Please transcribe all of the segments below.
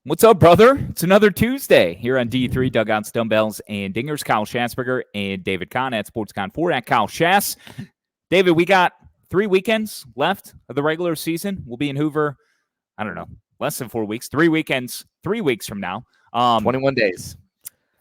What's up, brother? It's another Tuesday here on D3 Dugouts, Dumbbells, and Dingers. Kyle Schassburger and David Kahn at SportsCon4 at Kyle Schass. David, we got 3 weekends left of the regular season. We'll be in Hoover, I don't know, less than 4 weeks. 3 weekends, 3 weeks from now. 21 days.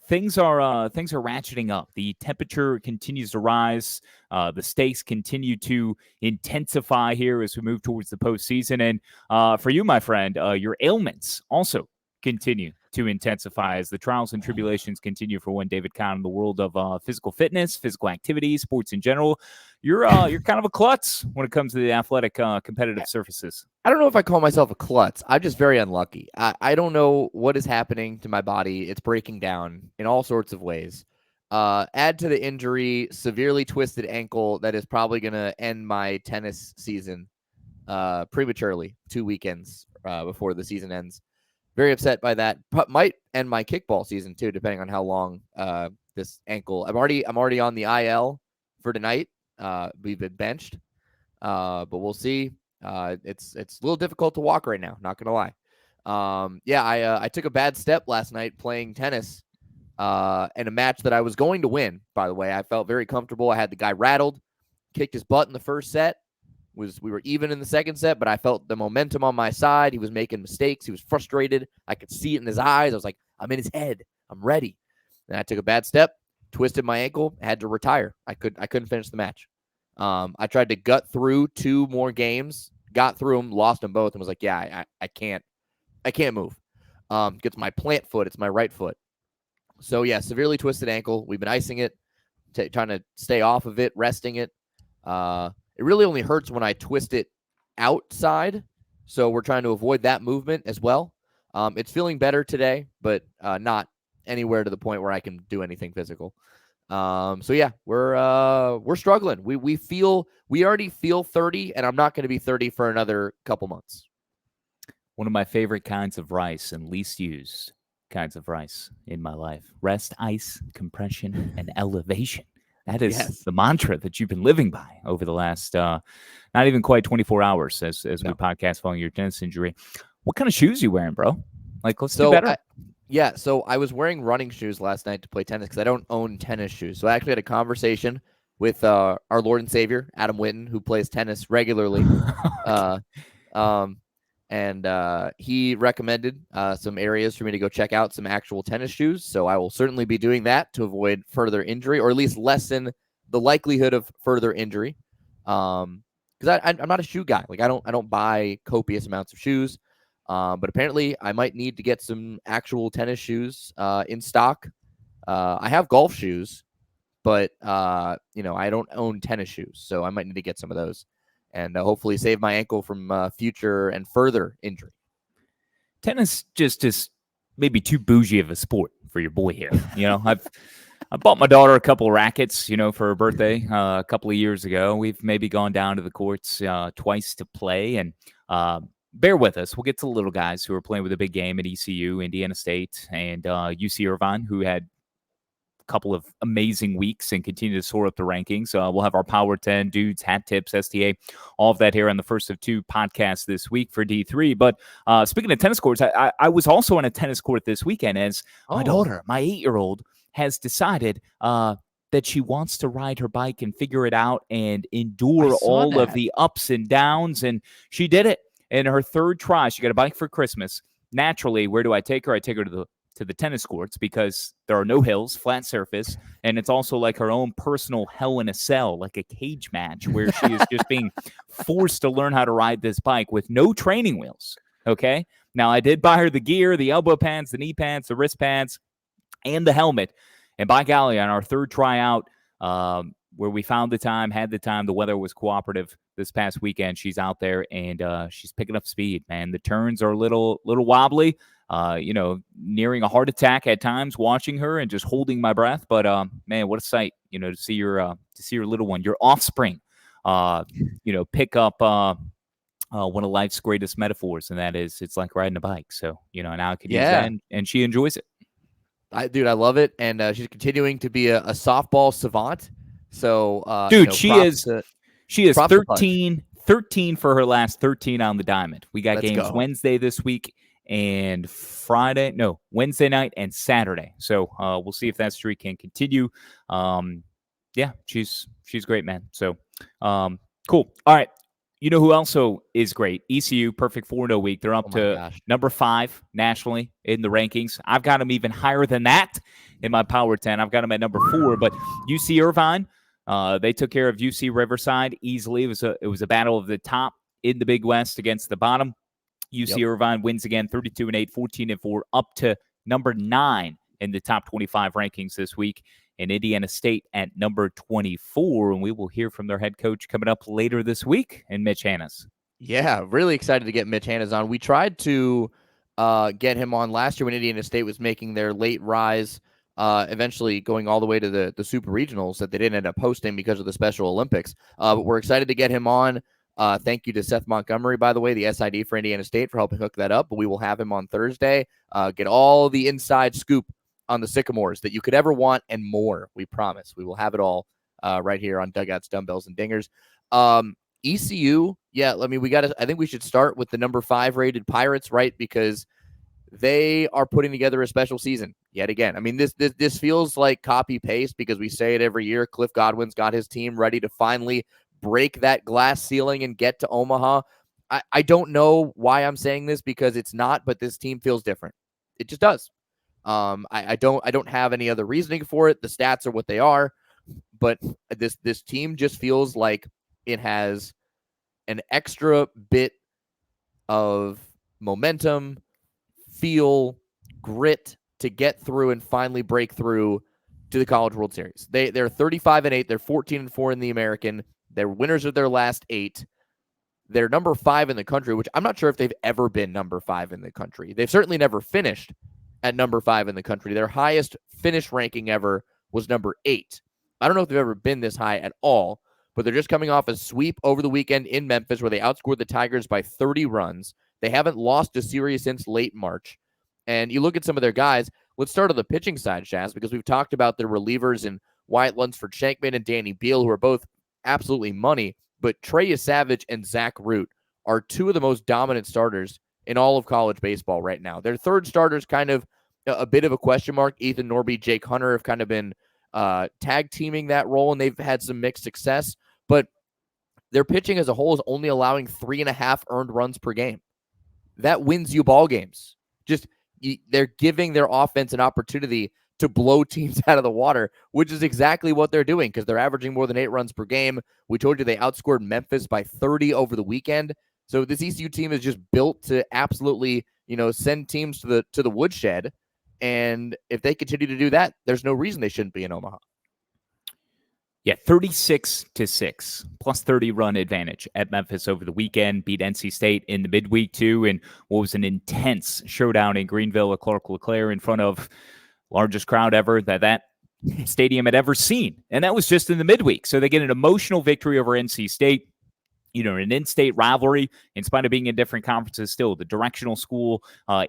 Things are ratcheting up. The temperature continues to rise. The stakes continue to intensify here as we move towards the postseason. And for you, my friend, your ailments also continue to intensify as the trials and tribulations continue for one David Kahn in the world of physical fitness, physical activity, sports in general. You're kind of a klutz when it comes to the athletic competitive surfaces. I don't know if I call myself a klutz. I'm just very unlucky. I don't know what is happening to my body. It's breaking down in all sorts of ways. Add to the injury, severely twisted ankle that is probably going to end my tennis season prematurely, 2 weekends before the season ends. Very upset by that. Might end my kickball season too, depending on how long this ankle. I'm already on the IL for tonight. We've been benched, but we'll see. It's a little difficult to walk right now. Not gonna lie. I took a bad step last night playing tennis in a match that I was going to win. By the way, I felt very comfortable. I had the guy rattled, kicked his butt in the first set. We were even in the second set, but I felt the momentum on my side. He was making mistakes. He was frustrated. I could see it in his eyes. I was like, I'm in his head. I'm ready. And I took a bad step, twisted my ankle, had to retire. I couldn't finish the match. I tried to gut through 2 more games, got through them, lost them both, and was like, yeah, I can't move. It's my plant foot. It's my right foot. So yeah, severely twisted ankle. We've been icing it, trying to stay off of it, resting it. It really only hurts when I twist it outside. So we're trying to avoid that movement as well. It's feeling better today, but not anywhere to the point where I can do anything physical. So yeah, we're struggling. We already feel 30, and I'm not going to be 30 for another couple months. One of my favorite kinds of rice and least used kinds of rice in my life: rest, ice, compression, and elevation. That is the mantra that you've been living by over the last not even quite 24 hours as we podcast following your tennis injury. What kind of shoes are you wearing, bro? Like, let's do better. So I was wearing running shoes last night to play tennis because I don't own tennis shoes. So I actually had a conversation with our Lord and Savior, Adam Witten, who plays tennis regularly. And he recommended some areas for me to go check out some actual tennis shoes. So I will certainly be doing that to avoid further injury, or at least lessen the likelihood of further injury. Because I'm not a shoe guy. Like I don't buy copious amounts of shoes. But apparently I might need to get some actual tennis shoes in stock. I have golf shoes, but I don't own tennis shoes, so I might need to get some of those. And hopefully save my ankle from future and further injury. Tennis just is maybe too bougie of a sport for your boy here. I bought my daughter a couple of rackets, for her birthday a couple of years ago. We've maybe gone down to the courts twice to play, and bear with us. We'll get to the little guys who are playing with a big game at ECU, Indiana State, and UC Irvine, who had couple of amazing weeks and continue to soar up the rankings. We'll have our Power 10 dudes, hat tips, STA, all of that here on the first of 2 podcasts this week for D3. But speaking of tennis courts, I was also on a tennis court this weekend as my daughter, my 8-year-old, has decided that she wants to ride her bike and figure it out and endure all of the ups and downs. And she did it in her 3rd try. She got a bike for Christmas. Naturally, where do I take her? I take her to the tennis courts because there are no hills, flat surface, and it's also like her own personal hell in a cell, like a cage match where she is just being forced to learn how to ride this bike with no training wheels. Okay. Now I did buy her the gear, the elbow pads, the knee pads, the wrist pads, and the helmet. And by golly, on our 3rd tryout, where we found the time, had the time, the weather was cooperative this past weekend, she's out there and she's picking up speed, man. The turns are a little wobbly. Nearing a heart attack at times watching her and just holding my breath. But, man, what a sight, to see your little one, your offspring, pick up one of life's greatest metaphors. And that is, it's like riding a bike. So, now I can use that and she enjoys it. I love it. And she's continuing to be a softball savant. So, dude, she is 13 for her last 13 on the diamond. We got games Wednesday this week and Wednesday night and Saturday. So we'll see if that streak can continue. Yeah, she's great, man. So cool. All right. You know who also is great? ECU, perfect 4-0 week. They're up to number 5 nationally in the rankings. I've got them even higher than that in my Power 10. I've got them at number 4. But UC Irvine, they took care of UC Riverside easily. It was a battle of the top in the Big West against the bottom. UC Irvine wins again, 32-8, 14-4, up to number 9 in the top 25 rankings this week. And Indiana State at number 24. And we will hear from their head coach coming up later this week, and Mitch Hannes. Yeah, really excited to get Mitch Hannes on. We tried to get him on last year when Indiana State was making their late rise, eventually going all the way to the Super Regionals that they didn't end up hosting because of the Special Olympics. But we're excited to get him on. Thank you to Seth Montgomery, by the way, the SID for Indiana State, for helping hook that up. But we will have him on Thursday. Get all the inside scoop on the Sycamores that you could ever want and more. We promise. We will have it all right here on Dugouts, Dumbbells, and Dingers. ECU, yeah, I mean, I think we should start with the number 5 rated Pirates, right? Because they are putting together a special season yet again. I mean, this feels like copy paste because we say it every year. Cliff Godwin's got his team ready to finally break that glass ceiling and get to Omaha. I don't know why I'm saying this, because it's not, but this team feels different. It just does. I don't have any other reasoning for it. The stats are what they are, but this team just feels like it has an extra bit of momentum, feel, grit to get through and finally break through to the College World Series. They're 35-8. They're 14-4 in the American. They're winners of their last 8. They're number 5 in the country, which I'm not sure if they've ever been number 5 in the country. They've certainly never finished at number 5 in the country. Their highest finish ranking ever was number 8. I don't know if they've ever been this high at all, but they're just coming off a sweep over the weekend in Memphis where they outscored the Tigers by 30 runs. They haven't lost a series since late March. And you look at some of their guys. Let's start on the pitching side, Shaz, because we've talked about their relievers and Wyatt Lunsford Shankman and Danny Beal, who are both absolutely money. But Trey Savage and Zach Root are 2 of the most dominant starters in all of college baseball right now. Their third starter's kind of a bit of a question mark. Ethan Norby, Jake Hunter have kind of been tag teaming that role, and they've had some mixed success. But their pitching as a whole is only allowing 3.5 earned runs per game. That wins you ball games. They're giving their offense an opportunity to blow teams out of the water, which is exactly what they're doing because they're averaging more than 8 runs per game. We told you they outscored Memphis by 30 over the weekend. So this ECU team is just built to absolutely, send teams to the woodshed. And if they continue to do that, there's no reason they shouldn't be in Omaha. Yeah, 36-6, plus 30 run advantage at Memphis over the weekend. Beat NC State in the midweek too, and what was an intense showdown in Greenville at Clark LeClaire in front of largest crowd ever that stadium had ever seen, and that was just in the midweek. So they get an emotional victory over NC State. An in-state rivalry, in spite of being in different conferences, still the directional school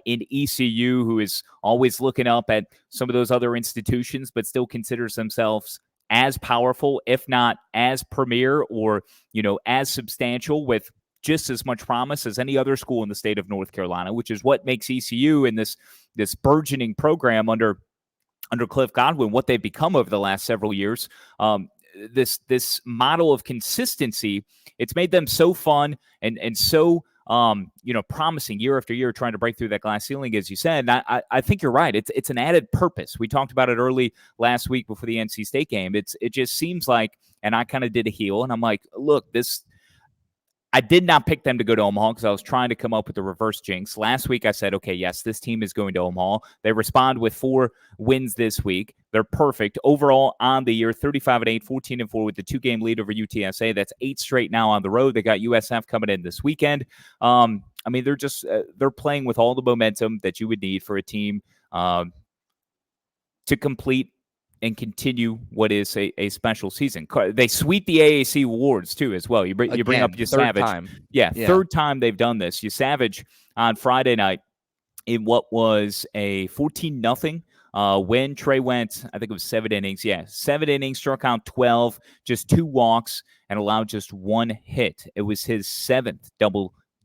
in ECU, who is always looking up at some of those other institutions, but still considers themselves as powerful, if not as premier or, as substantial with just as much promise as any other school in the state of North Carolina, which is what makes ECU and this burgeoning program under Cliff Godwin, what they've become over the last several years. This model of consistency, it's made them so fun and so promising year after year, trying to break through that glass ceiling, as you said. And I think you're right. It's an added purpose. We talked about it early last week before the NC State game. It just seems like, and I kind of did a heel, and I'm like, look, I did not pick them to go to Omaha because I was trying to come up with the reverse jinx. Last week I said, okay, yes, this team is going to Omaha. They respond with 4 wins this week. They're perfect. Overall on the year, 35-8, 14-4 with the 2-game lead over UTSA. That's 8 straight now on the road. They got USF coming in this weekend. They're just they're playing with all the momentum that you would need for a team to complete and continue what is a special season. They sweep the AAC awards too as well. You bring up Savage. Yeah, third time they've done this. Savage on Friday night in what was a 14-0 win. Trey went, I think it was 7 innings. Yeah, 7 innings, struck out 12, just 2 walks, and allowed just 1 hit. It was his 7th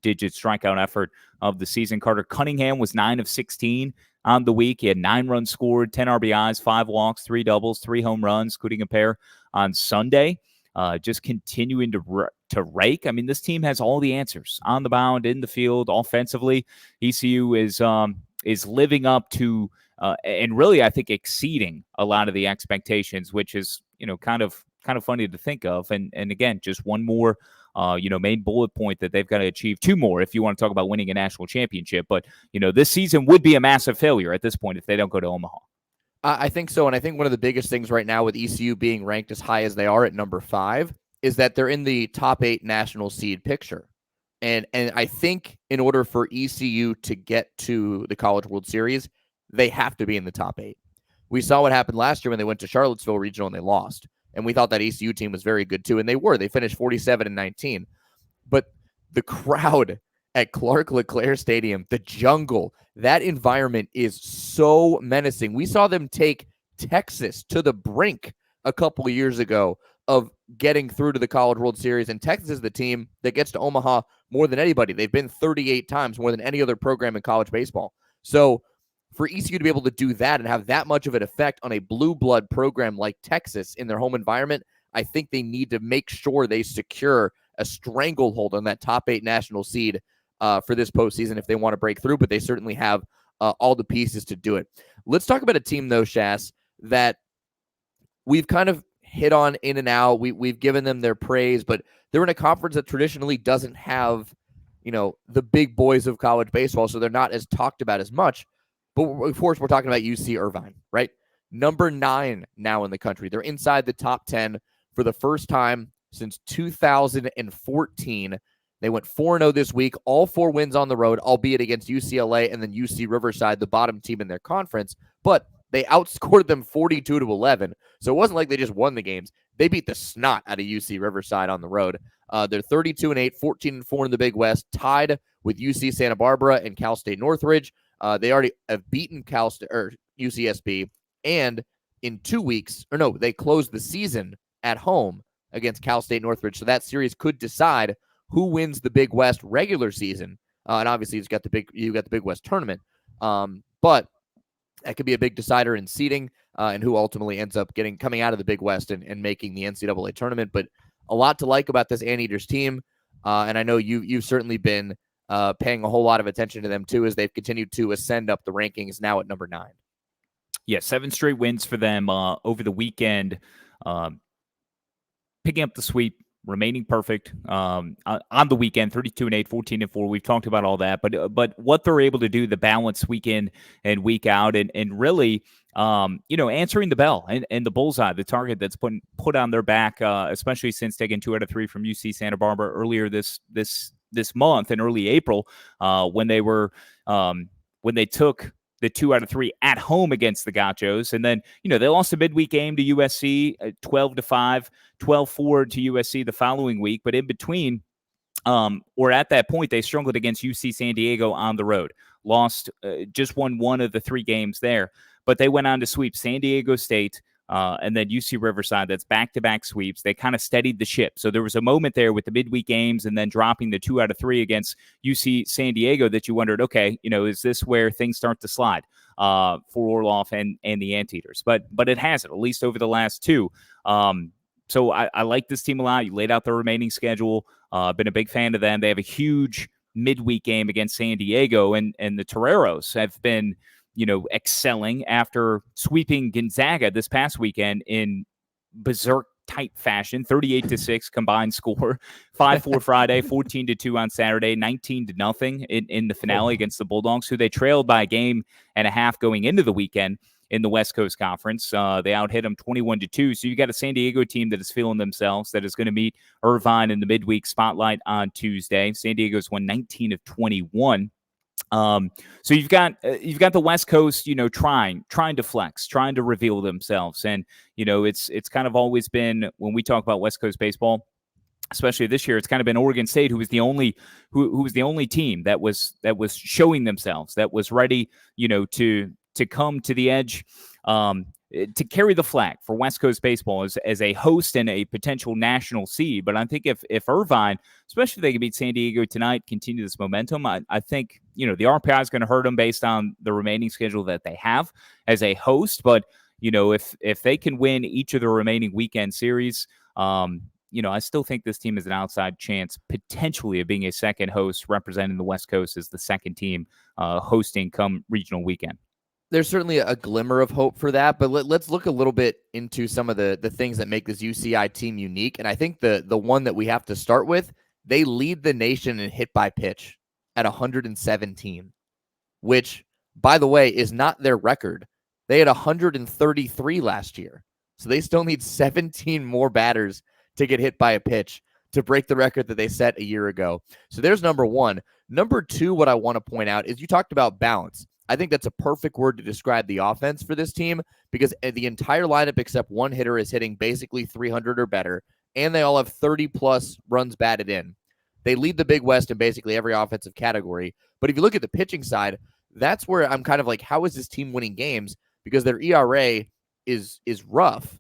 digit strikeout effort of the season. Carter Cunningham was 9 of 16 on the week. He had 9 runs scored, 10 RBIs, 5 walks, 3 doubles, 3 home runs, including a pair on Sunday. Just continuing to rake. I mean, this team has all the answers on the mound, in the field, offensively. ECU is living up to and really, I think, exceeding a lot of the expectations, which is kind of funny to think of. And again, just one more main bullet point that they've got to achieve. 2 more if you want to talk about winning a national championship. But this season would be a massive failure at this point if they don't go to Omaha. I think so. And I think one of the biggest things right now with ECU being ranked as high as they are at number 5 is that they're in the top 8 national seed picture. And I think in order for ECU to get to the College World Series, they have to be in the top 8. We saw what happened last year when they went to Charlottesville Regional and they lost. And we thought that ECU team was very good too. And they were. They finished 47-19. But the crowd at Clark LeClaire Stadium, the jungle, that environment is so menacing. We saw them take Texas to the brink a couple of years ago of getting through to the College World Series. And Texas is the team that gets to Omaha more than anybody. They've been 38 times, more than any other program in college baseball. So for ECU to be able to do that and have that much of an effect on a blue blood program like Texas in their home environment, I think they need to make sure they secure a stranglehold on that top 8 national seed for this postseason if they want to break through, but they certainly have all the pieces to do it. Let's talk about a team, though, Shass, that we've kind of hit on in and out. We've given them their praise, but they're in a conference that traditionally doesn't have, the big boys of college baseball, so they're not as talked about as much. But of course, we're talking about UC Irvine, right? Number 9 now in the country. They're inside the top 10 for the first time since 2014. They went 4-0 this week, all 4 wins on the road, albeit against UCLA and then UC Riverside, the bottom team in their conference. But they outscored them 42-11. So it wasn't like they just won the games. They beat the snot out of UC Riverside on the road. They're 32-8, 14-4 in the Big West, tied with UC Santa Barbara and Cal State Northridge. They already have beaten UCSB, and in 2 weeks, they closed the season at home against Cal State Northridge. So that series could decide who wins the Big West regular season. And obviously, you got the Big West tournament. But that could be a big decider in seeding and who ultimately ends up coming out of the Big West and making the NCAA tournament. But a lot to like about this Anteaters team. And I know you've certainly been paying a whole lot of attention to them too, as they've continued to ascend up the rankings, now at number 9. Yeah, 7 straight wins for them over the weekend, picking up the sweep, remaining perfect on the weekend, 32-8, 14-4. We've talked about all that, but what they're able to do, the balance week in and week out, and really, answering the bell and the bullseye, the target that's put on their back, especially since taking 2 out of 3 from UC Santa Barbara earlier this month in early April, when they took the 2 out of 3 at home against the Gauchos. And then, they lost a midweek game to USC, 12-5, 12-4 to USC the following week. But in between, or at that point, they struggled against UC San Diego on the road, lost, just won 1 of the 3 games there. But they went on to sweep San Diego State, and then UC Riverside. That's back-to-back sweeps. They kind of steadied the ship. So there was a moment there with the midweek games and then dropping the 2 out of 3 against UC San Diego that you wondered, okay, is this where things start to slide for Orloff and the Anteaters? But it hasn't, at least over the last 2. So I like this team a lot. You laid out the remaining schedule. Been a big fan of them. They have a huge midweek game against San Diego, and the Toreros have been excelling after sweeping Gonzaga this past weekend in berserk type fashion, 38-6 combined score, 5-4 Friday, 14-2 on Saturday, 19-0 in the finale against the Bulldogs, who they trailed by a game and a half going into the weekend in the West Coast Conference. They out-hit them 21-2. So you got a San Diego team that is feeling themselves, that is going to meet Irvine in the midweek spotlight on Tuesday. San Diego's won 19 of 21. So you've got the West Coast, trying to flex, trying to reveal themselves. And, it's kind of always been, when we talk about West Coast baseball, especially this year, it's kind of been Oregon State who was the only team that was showing themselves, that was ready, to come to the edge. to carry the flag for West Coast baseball as a host and a potential national seed. But I think if Irvine, especially if they can beat San Diego tonight, continue this momentum, I think, the RPI is going to hurt them based on the remaining schedule that they have as a host. But, if they can win each of the remaining weekend series, I still think this team has an outside chance potentially of being a second host representing the West Coast as the second team hosting come regional weekend. There's certainly a glimmer of hope for that, but let's look a little bit into some of the things that make this UCI team unique. And I think the one that we have to start with, they lead the nation in hit by pitch at 117, which, by the way, is not their record. They had 133 last year. So they still need 17 more batters to get hit by a pitch to break the record that they set a year ago. So there's number one. Number two, what I want to point out is you talked about balance. I think that's a perfect word to describe the offense for this team because the entire lineup except one hitter is hitting basically 300 or better, and they all have 30-plus runs batted in. They lead the Big West in basically every offensive category. But if you look at the pitching side, that's where I'm kind of like, how is this team winning games? Because their ERA is rough.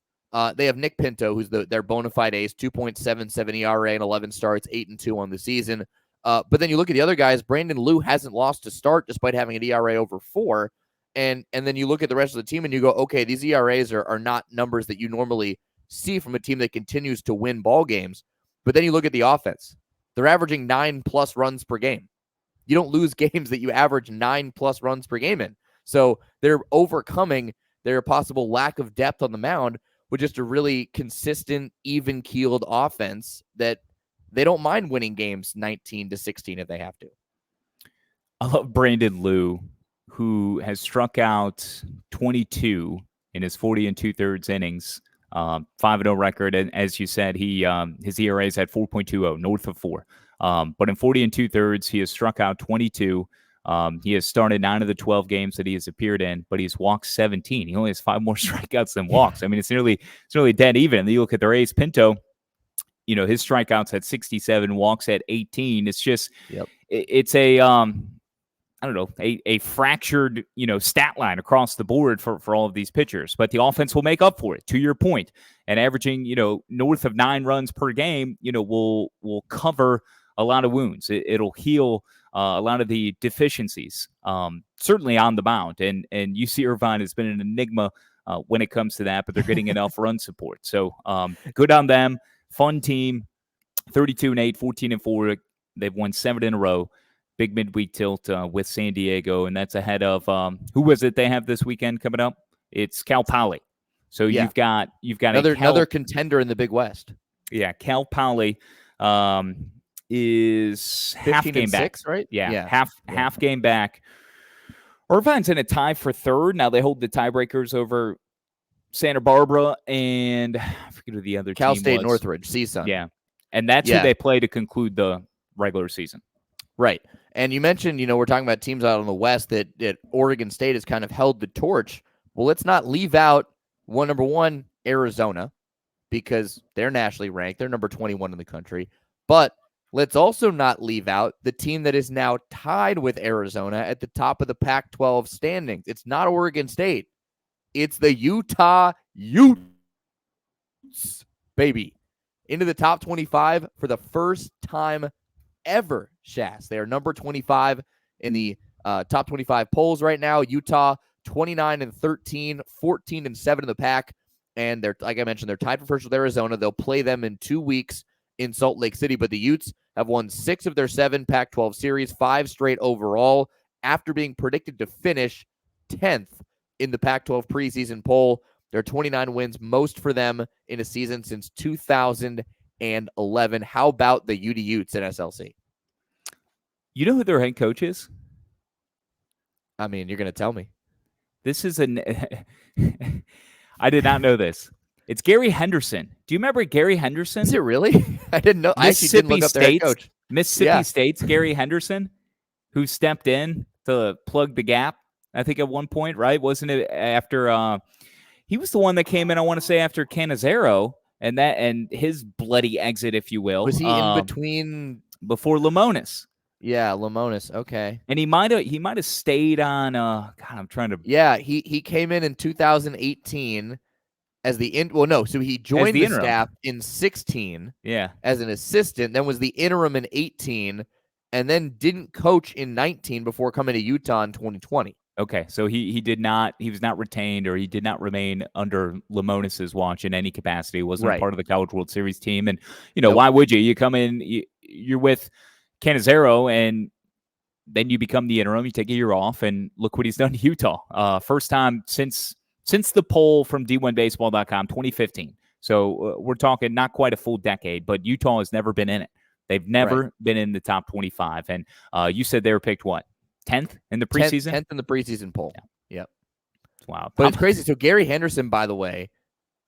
They have Nick Pinto, who's their bona fide ace, 2.77 ERA and 11 starts, 8-2 on the season. But then you look at the other guys, Brandon Liu hasn't lost a start despite having an ERA over 4. And then you look at the rest of the team and you go, okay, these ERAs are not numbers that you normally see from a team that continues to win ball games. But then you look at the offense. They're averaging 9+ runs per game. You don't lose games that you average 9+ runs per game in. So they're overcoming their possible lack of depth on the mound with just a really consistent, even-keeled offense that they don't mind winning games 19-16 if they have to. I love Brandon Liu, who has struck out 22 in his 40 2/3 innings, 5-0 record. And as you said, his ERA is at 4.20, north of 4. But in 40 2/3, he has struck out 22. He has started 9 of the 12 games that he has appeared in, but he's walked 17. He only has 5 more strikeouts than walks. I mean, it's nearly dead even. And then you look at their ace, Pinto. His strikeouts at 67, walks at 18. It's just, it's a, I don't know, a fractured, stat line across the board for all of these pitchers. But the offense will make up for it, to your point. And averaging, north of 9 runs per game, will cover a lot of wounds. It'll heal a lot of the deficiencies, certainly on the mound. And UC Irvine has been an enigma when it comes to that, but they're getting enough run support. So good on them. Fun team, 32-8, 14-4. They've won 7 in a row. Big midweek tilt with San Diego, and that's ahead of who was it they have this weekend coming up? It's Cal Poly. So you've got another contender in the Big West. Yeah, Cal Poly is half game back, right? Yeah. Half game back. Irvine's in a tie for third. Now they hold the tiebreakers over Santa Barbara and I forget who the other Cal team State was. Northridge, CSUN. Yeah. And that's who they play to conclude the regular season. Right. And you mentioned, we're talking about teams out on the West that Oregon State has kind of held the torch. Well, let's not leave out number one, Arizona, because they're nationally ranked. They're number 21 in the country. But let's also not leave out the team that is now tied with Arizona at the top of the Pac-12 standings. It's not Oregon State. It's the Utah Utes, baby. Into the top 25 for the first time ever, Shass. They are number 25 in the top 25 polls right now. Utah, 29-13, 14-7 in the pack. And they're, like I mentioned, they're tied for first with Arizona. They'll play them in 2 weeks in Salt Lake City. But the Utes have won 6 of their 7 Pac-12 series, 5 straight overall, after being predicted to finish 10th in the Pac-12 preseason poll. There are 29 wins, most for them in a season since 2011. How about the UD Utes at SLC? You know who their head coach is? I mean, you're going to tell me. This is I did not know this. It's Gary Henderson. Do you remember Gary Henderson? Is it really? I didn't know. I actually didn't look up their head coach. Mississippi State's Gary Henderson, who stepped in to plug the gap, I think at one point, right? Wasn't it after he was the one that came in, I want to say, after Canizero and his bloody exit, if you will. Was he in between? Before Lamonis. Yeah, Lemonis. Okay. And he might have stayed on. God, I'm trying to Yeah, he came in 2018 as so he as joined the the interim. staff in 16 Yeah. as an assistant, then was the interim in 18, and then didn't coach in 19 before coming to Utah in 2020. Okay, so he was not retained, or he did not remain under Lemonis's watch in any capacity. He wasn't a Right. part of the College World Series team, and Nope. why would you? You come in, you're with Cannizzaro, and then you become the interim. You take a year off, and look what he's done to Utah. First time since the poll from D1Baseball.com, 2015. So we're talking not quite a full decade, but Utah has never been in it. They've never been in the top 25. And you said they were picked what? 10th in the preseason? 10th in the preseason poll. Yeah. Yep. Wow. But it's crazy. So Gary Henderson, by the way,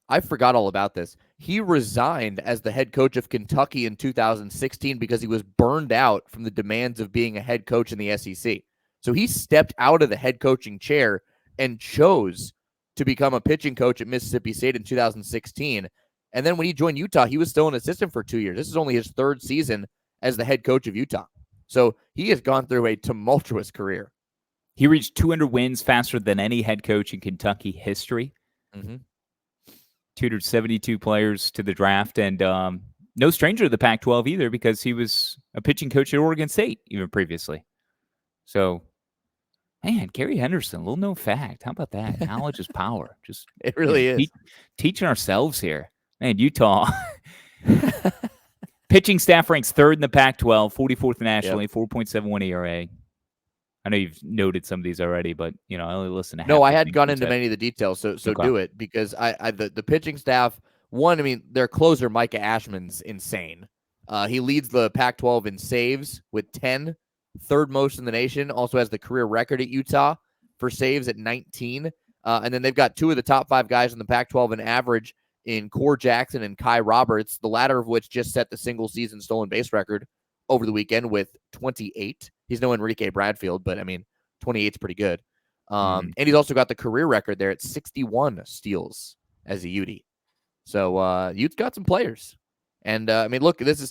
I forgot all about this. He resigned as the head coach of Kentucky in 2016 because he was burned out from the demands of being a head coach in the SEC. So he stepped out of the head coaching chair and chose to become a pitching coach at Mississippi State in 2016. And then when he joined Utah, he was still an assistant for 2 years. This is only his third season as the head coach of Utah. So he has gone through a tumultuous career. He reached 200 wins faster than any head coach in Kentucky history. Mm-hmm. 272 players to the draft, and no stranger to the Pac-12 either, because he was a pitching coach at Oregon State even previously. So, man, Gary Henderson, little known fact. How about that? Knowledge is power. Just it really is. Teaching ourselves here. Man, Utah. Pitching staff ranks third in the Pac-12, 44th nationally, 4.71 ERA. I know you've noted some of these already, but I only listen to. No, I hadn't gone into many of the details, so okay. Do it, because the pitching staff. One, I mean, their closer Micah Ashman's insane. He leads the Pac-12 in saves with 10, third most in the nation. Also has the career record at Utah for saves at 19. And then they've got two of the top 5 guys in the Pac-12 in average in Core Jackson and Kai Roberts, the latter of which just set the single season stolen base record over the weekend with 28. He's no Enrique Bradfield, but I mean, 28 is pretty good. And he's also got the career record there at 61 steals as a Ute. So Utes got some players. And I mean, look, this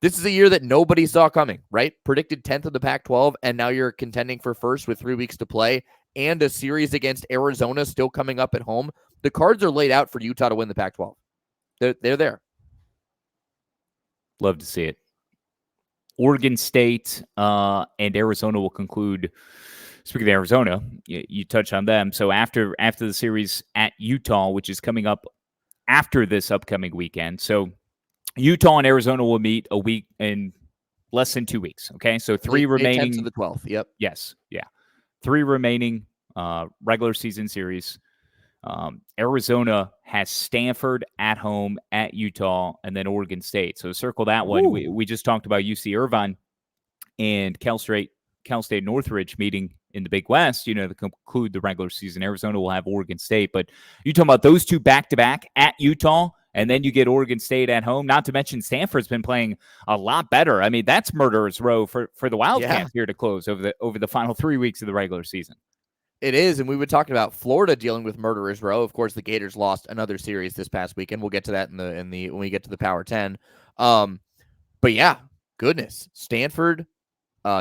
is a year that nobody saw coming, right? Predicted 10th of the Pac-12, and now you're contending for first with 3 weeks to play and a series against Arizona still coming up at home. The cards are laid out for Utah to win the Pac-12. They're there. Love to see it. Oregon State and Arizona will conclude. Speaking of Arizona, you touch on them. So after the series at Utah, which is coming up after this upcoming weekend, so Utah and Arizona will meet a week in less than 2 weeks. Okay, so 3 remaining. 10th to the 12th. Yep. Yes. Yeah. 3 remaining regular season series. Arizona has Stanford at home, at Utah, and then Oregon State. So circle that one. We just talked about UC Irvine and Cal State Northridge meeting in the Big West, to conclude the regular season. Arizona will have Oregon State. But you talking about those two back-to-back at Utah, and then you get Oregon State at home. Not to mention Stanford's been playing a lot better. I mean, that's murderer's row for the Wildcats here to close over the final 3 weeks of the regular season. It is, and we were talking about Florida dealing with murderer's row. Of course, the Gators lost another series this past weekend. We'll get to that in the when we get to the Power 10. But yeah, goodness, Stanford,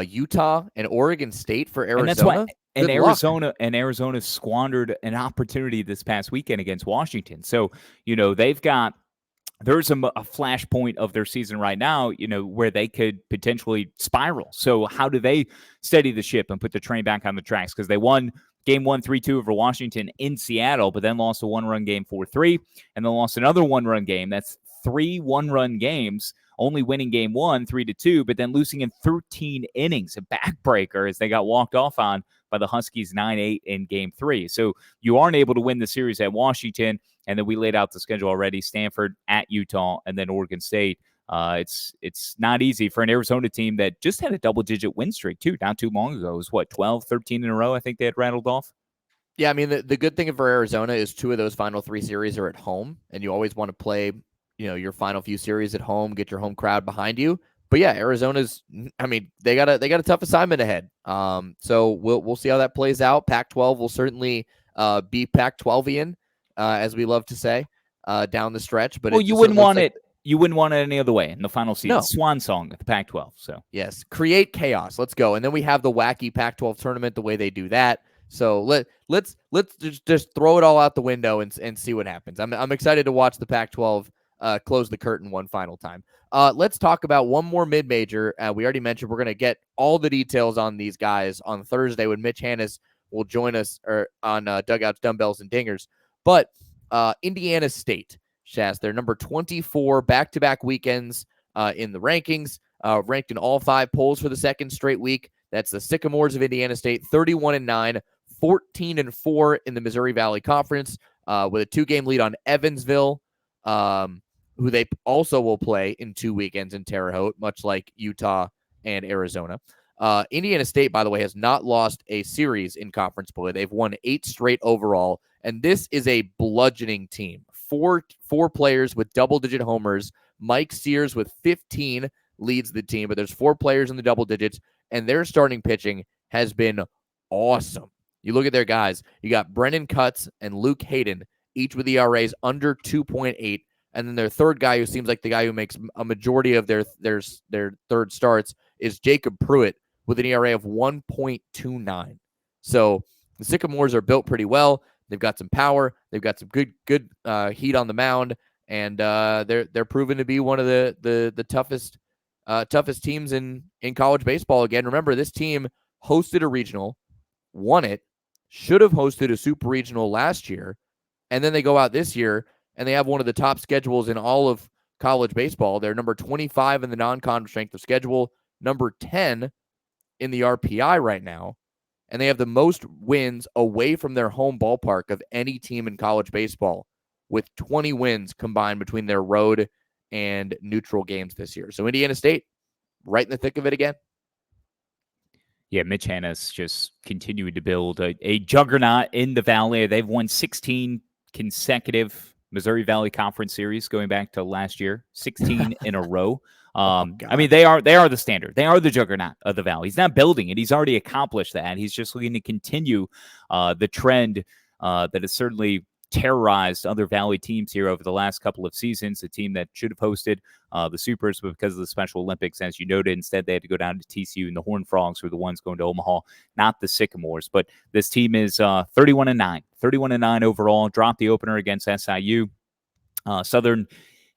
Utah, and Oregon State for Arizona. And that's why, Arizona squandered an opportunity this past weekend against Washington. So there's a flashpoint of their season right now, where they could potentially spiral. So how do they steady the ship and put the train back on the tracks? Because they won Game 1, 3-2 over Washington in Seattle, but then lost a 1-run game 4-3, and then lost another 1-run game. That's 3 1-run games, only winning Game 1, 3-2, but then losing in 13 innings, a backbreaker, as they got walked off on by the Huskies 9-8 in Game 3. So you aren't able to win the series at Washington, and then we laid out the schedule already: Stanford at Utah, and then Oregon State. It's not easy for an Arizona team that just had a double-digit win streak, too, not too long ago. It was, 12, 13 in a row I think they had rattled off? Yeah, I mean, the good thing for Arizona is 2 of those final 3 series are at home, and you always want to play, your final few series at home, get your home crowd behind you. But yeah, Arizona's, I mean, they got a tough assignment ahead. So we'll see how that plays out. Pac-12 will certainly be Pac-12ian, as we love to say, down the stretch. But you wouldn't want it. you wouldn't want it any other way in the final season. No. Swan song of the Pac-12. So yes, create chaos. Let's go. And then we have the wacky Pac-12 tournament, the way they do that. So let's just throw it all out the window and see what happens. I'm excited to watch the Pac-12 close the curtain one final time. Let's talk about one more mid-major. We already mentioned we're going to get all the details on these guys on Thursday when Mitch Hannes will join us on Dugouts, Dumbbells, and Dingers. But Indiana State, Shaz, they're number 24 back-to-back weekends in the rankings, ranked in all 5 polls for the second straight week. That's the Sycamores of Indiana State, 31-9, 14-4 in the Missouri Valley Conference, with a 2-game lead on Evansville, who they also will play in 2 weekends in Terre Haute, much like Utah and Arizona. Indiana State, by the way, has not lost a series in conference play. They've won 8 straight overall, and this is a bludgeoning team. Four players with double-digit homers. Mike Sears with 15 leads the team, but there's 4 players in the double digits, and their starting pitching has been awesome. You look at their guys. You got Brennan Cutts and Luke Hayden, each with ERAs under 2.8. And then their third guy, who seems like the guy who makes a majority of their third starts, is Jacob Pruitt with an ERA of 1.29. So the Sycamores are built pretty well. They've got some power. They've got some good heat on the mound, and they're proven to be one of the toughest teams in college baseball. Again, remember, this team hosted a regional, won it, should have hosted a super regional last year, and then they go out this year and they have one of the top schedules in all of college baseball. They're number 25 in the non-con strength of schedule, number 10 in the RPI right now, and they have the most wins away from their home ballpark of any team in college baseball, with 20 wins combined between their road and neutral games this year. So Indiana State, right in the thick of it again. Yeah, Mitch Hannes just continued to build a juggernaut in the Valley. They've won 16 consecutive Missouri Valley Conference series going back to last year, 16 in a row. I mean, they are the standard. They are the juggernaut of the Valley. He's not building it. He's already accomplished that. He's just looking to continue the trend that has certainly terrorized other Valley teams here over the last couple of seasons. A team that should have hosted the Supers, but because of the Special Olympics, as you noted, instead they had to go down to TCU, and the Horned Frogs were the ones going to Omaha, not the Sycamores. But this team is 31-9 overall. Dropped the opener against SIU. Southern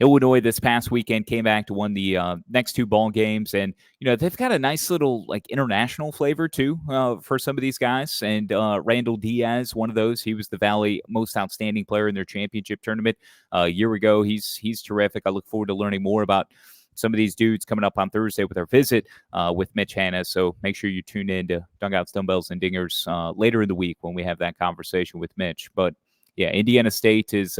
Illinois this past weekend came back to win the next 2 ball games, and they've got a nice little like international flavor too for some of these guys. And Randall Diaz, one of those, he was the Valley most outstanding player in their championship tournament a year ago. He's terrific. I look forward to learning more about some of these dudes coming up on Thursday with our visit with Mitch Hannes. So make sure you tune in to Dugouts, Dumbbells, and Dingers later in the week when we have that conversation with Mitch. But yeah, Indiana State is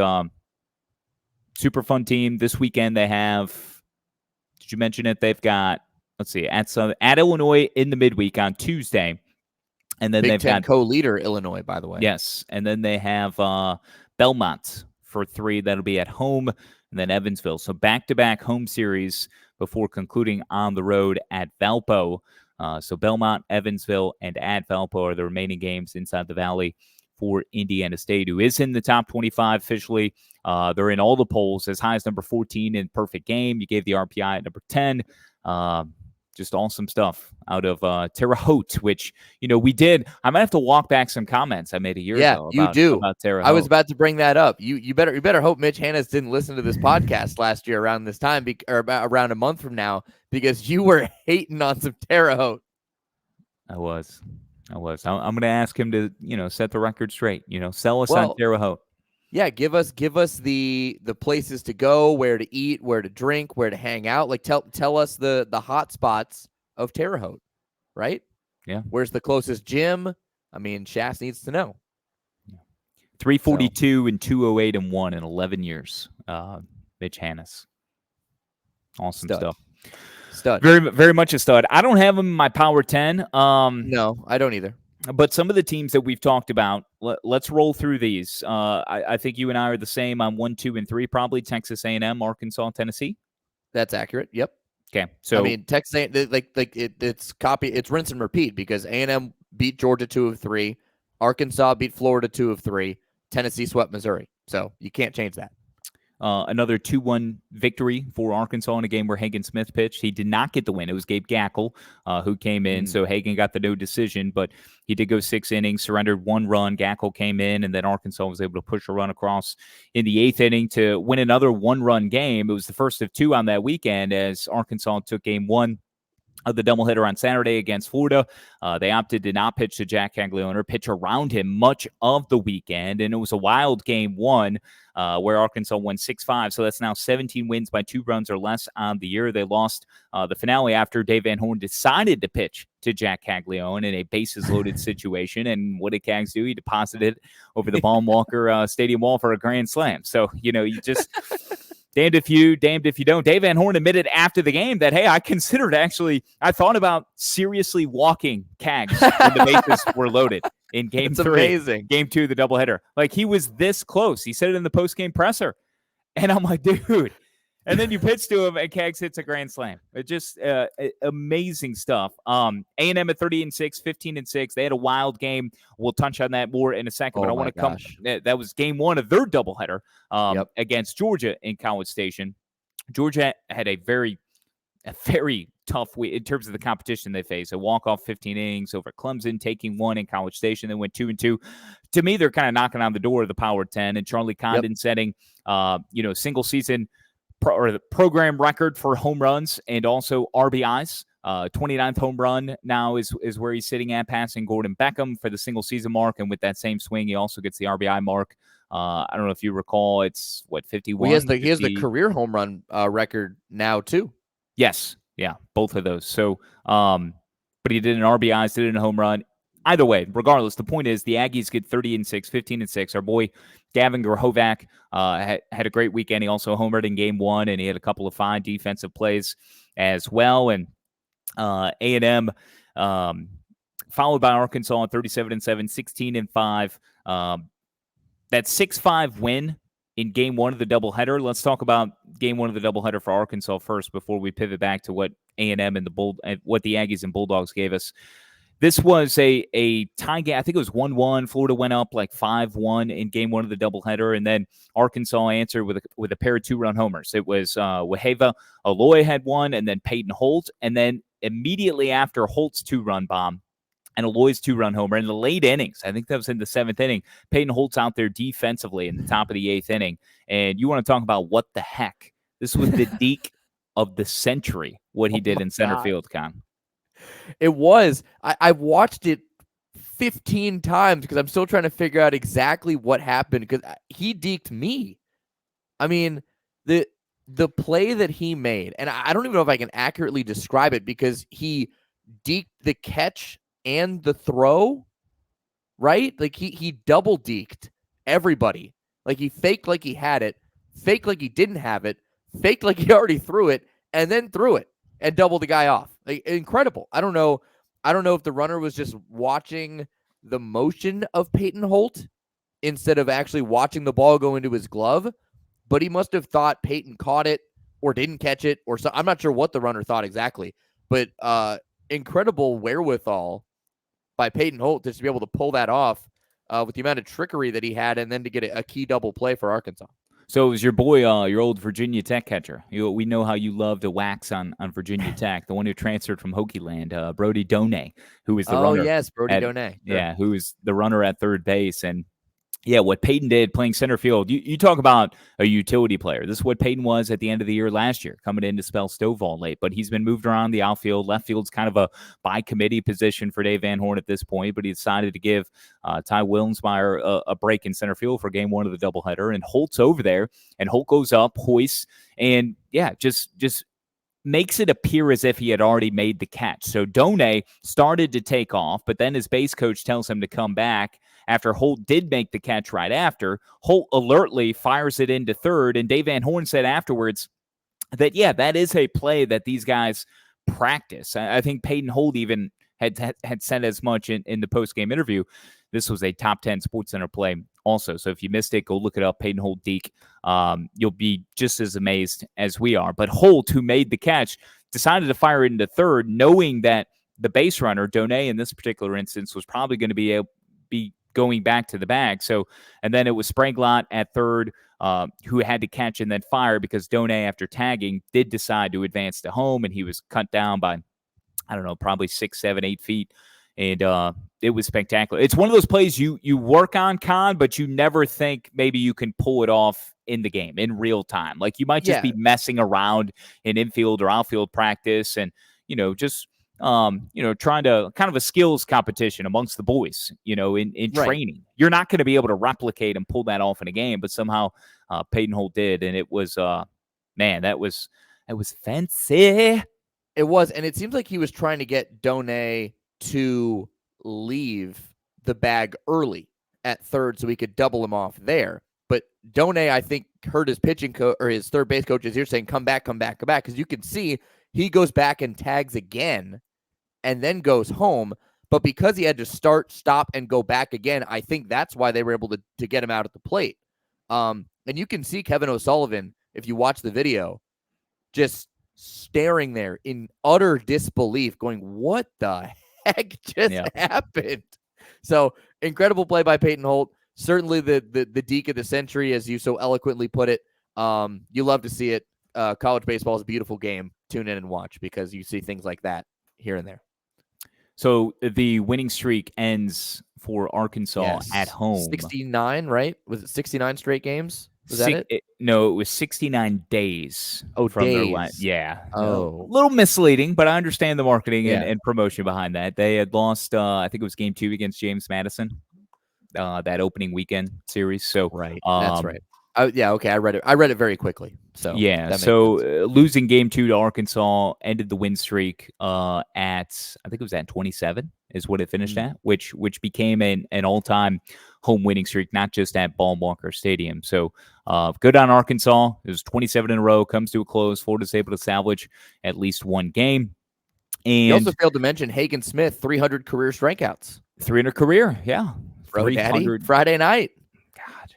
super fun team. This weekend they have, did you mention it? They've got, let's see, at Illinois in the midweek on Tuesday. And then they've got co-leader Illinois, by the way. Yes. And then they have Belmont for 3. That'll be at home, and then Evansville. So back-to-back home series before concluding on the road at Valpo. So Belmont, Evansville, and at Valpo are the remaining games inside the Valley for Indiana State, who is in the top 25 officially. They're in all the polls, as high as number 14 in perfect game. You gave the RPI at number 10. Just awesome stuff out of Terre Haute, which, we did. I might have to walk back some comments I made a year ago. Yeah, you do. About Terre Haute. I was about to bring that up. You better hope Mitch Hannes didn't listen to this podcast last year around this time, or about around a month from now, because you were hating on some Terre Haute. I was. I'm going to ask him to, set the record straight. Sell us on Terre Haute. Yeah, give us the places to go, where to eat, where to drink, where to hang out. Like tell us the hot spots of Terre Haute, right? Yeah. Where's the closest gym? I mean, Shass needs to know. 342 and 208 and 1 in 11 years. Mitch Hannes. Awesome stuff. Stud. Very, very much a stud. I don't have him in my Power 10. No, I don't either. But some of the teams that we've talked about, let's roll through these. I think you and I are the same on 1, 2, and 3, probably Texas A&M, Arkansas, Tennessee. That's accurate. Yep. Okay. So I mean, Texas A&M, it's rinse and repeat, because A&M beat Georgia 2 of 3, Arkansas beat Florida 2 of 3, Tennessee swept Missouri. So you can't change that. another 2-1 victory for Arkansas in a game where Hagen Smith pitched. He did not get the win. It was Gabe Gackle who came in. So Hagen got the no decision, but he did go 6 innings, surrendered 1 run. Gackle came in, and then Arkansas was able to push a run across in the 8th inning to win another 1-run game. It was the first of 2 on that weekend as Arkansas took game 1 of the doubleheader on Saturday against Florida. They opted to not pitch to Jack Caglione or pitch around him much of the weekend, and it was a wild game 1 where Arkansas won 6-5. So that's now 17 wins by 2 runs or less on the year. They lost the finale after Dave Van Horn decided to pitch to Jack Caglione in a bases-loaded situation, and what did Cags do? He deposited over the Baum-Walker Stadium wall for a grand slam. So, you just... damned if you don't. Dave Van Horn admitted after the game that, hey, I thought about seriously walking Cags when the bases were loaded in game 3. Amazing. Game 2 of the doubleheader. Like, he was this close. He said it in the post-game presser. And I'm like, dude. And then you pitch to him, and Cags hits a grand slam. It just amazing stuff. A&M at 30-6, 15-6. They had a wild game. We'll touch on that more in a second. But I want to come. That was game 1 of their doubleheader against Georgia in College Station. Georgia had a very tough week in terms of the competition they faced. A walk-off 15 innings over Clemson, taking 1 in College Station. They went 2-2. To me, they're kind of knocking on the door of the Power 10. And Charlie Condon setting, single season or the program record for home runs and also RBIs. 29th home run now is where he's sitting at, passing Gordon Beckham for the single season mark. And with that same swing, he also gets the RBI mark. I don't know if you recall, it's 51. Well, he has the career home run record now too. Yes. Yeah. Both of those. So, but he did an RBIs, did a home run. Either way, regardless, the point is the Aggies get 30-6, 15-6. Our boy Gavin Grahovac had a great weekend. He also homered in game 1, and he had a couple of fine defensive plays as well. And A&M followed by Arkansas at 37-7, 16-5. That 6-5 win in game 1 of the doubleheader. Let's talk about game 1 of the doubleheader for Arkansas first before we pivot back to what A&M and what the Aggies and Bulldogs gave us. This was a tie game. I think it was 1-1. Florida went up like 5-1 in game 1 of the doubleheader, and then Arkansas answered with a pair of 2-run homers. It was Waheva Aloy had one, and then Peyton Holt, and then immediately after Holt's 2-run bomb and Aloy's 2-run homer in the late innings, I think that was in the 7th inning, Peyton Holt's out there defensively in the top of the 8th inning, and you want to talk about what the heck? This was the deke of the century, what he did in center field, Kahn. It was. I've watched it 15 times because I'm still trying to figure out exactly what happened because he deked me. I mean, the play that he made, and I don't even know if I can accurately describe it because he deked the catch and the throw, right? Like he double deked everybody. Like he faked like he had it, faked like he didn't have it, faked like he already threw it, and then threw it and doubled the guy off. Like, incredible. I don't know if the runner was just watching the motion of Peyton Holt instead of actually watching the ball go into his glove, but he must have thought Peyton caught it or didn't catch it or so. I'm not sure what the runner thought exactly, but incredible wherewithal by Peyton Holt just to be able to pull that off with the amount of trickery that he had and then to get a key double play for Arkansas. So it was your boy, your old Virginia Tech catcher. We know how you love to wax on Virginia Tech, the one who transferred from Hokie Land, Brody Donay, who was the runner. Oh, yes, Brody Donay. Sure. Yeah, who was the runner at third base. And, yeah, what Peyton did playing center field, you talk about a utility player. This is what Peyton was at the end of the year last year, coming in to spell Stovall late. But he's been moved around the outfield. Left field's kind of a by-committee position for Dave Van Horn at this point, but he decided to give Ty Wilmsmeyer a break in center field for game 1 of the doubleheader. And Holt's over there, and Holt goes up, hoists, and, yeah, just makes it appear as if he had already made the catch. So Donay started to take off, but then his base coach tells him to come back after Holt did make the catch right after. Holt alertly fires it into third, and Dave Van Horn said afterwards that, yeah, that is a play that these guys practice. I think Peyton Holt even had said as much in the post-game interview. This was a top 10 SportsCenter play also. So if you missed it, go look it up, Peyton Holt deke. You'll be just as amazed as we are. But Holt, who made the catch, decided to fire it into third, knowing that the base runner, Donay, in this particular instance, was probably going to be going back to the bag. So, and then it was Spraglot at third, who had to catch and then fire because Donay, after tagging, did decide to advance to home, and he was cut down by, I don't know, probably 6, 7, 8 feet. And it was spectacular. It's one of those plays you work on, Kahn, but you never think maybe you can pull it off in the game, in real time. Like, you might just be messing around in infield or outfield practice and, just trying to kind of a skills competition amongst the boys, in training. You're not going to be able to replicate and pull that off in a game, but somehow Peyton Holt did. And it was, man, that was fancy. It was. And it seems like he was trying to get Donay to leave the bag early at third so he could double him off there. But Donay, I think, heard his pitching coach or his third base coaches here saying, come back. Because you can see he goes back and tags again and then goes home. But because he had to start, stop, and go back again, I think that's why they were able to get him out at the plate. And you can see Kevin O'Sullivan, if you watch the video, just staring there in utter disbelief, going, what the heck just happened? So incredible play by Peyton Holt. Certainly the deke of the century, as you so eloquently put it. You love to see it. College baseball is a beautiful game. Tune in and watch because you see things like that here and there. So the winning streak ends for Arkansas at home. 69, right? Was it 69 straight games? Was that it? No, it was 69 days. Oh, from days. Their last, yeah. Oh. A little misleading, but I understand the marketing and promotion behind that. They had lost, I think it was game 2 against James Madison, that opening weekend series. So right, that's right. Okay, I read it very quickly. So losing game 2 to Arkansas ended the win streak at, I think it was at 27 is what it finished at, which became an all-time home winning streak, not just at Ball Walker Stadium. So good on Arkansas. It was 27 in a row, comes to a close. Florida's able to salvage at least one game. And you also failed to mention Hagen Smith, 300 career strikeouts. 300 career, yeah. Friday night. God,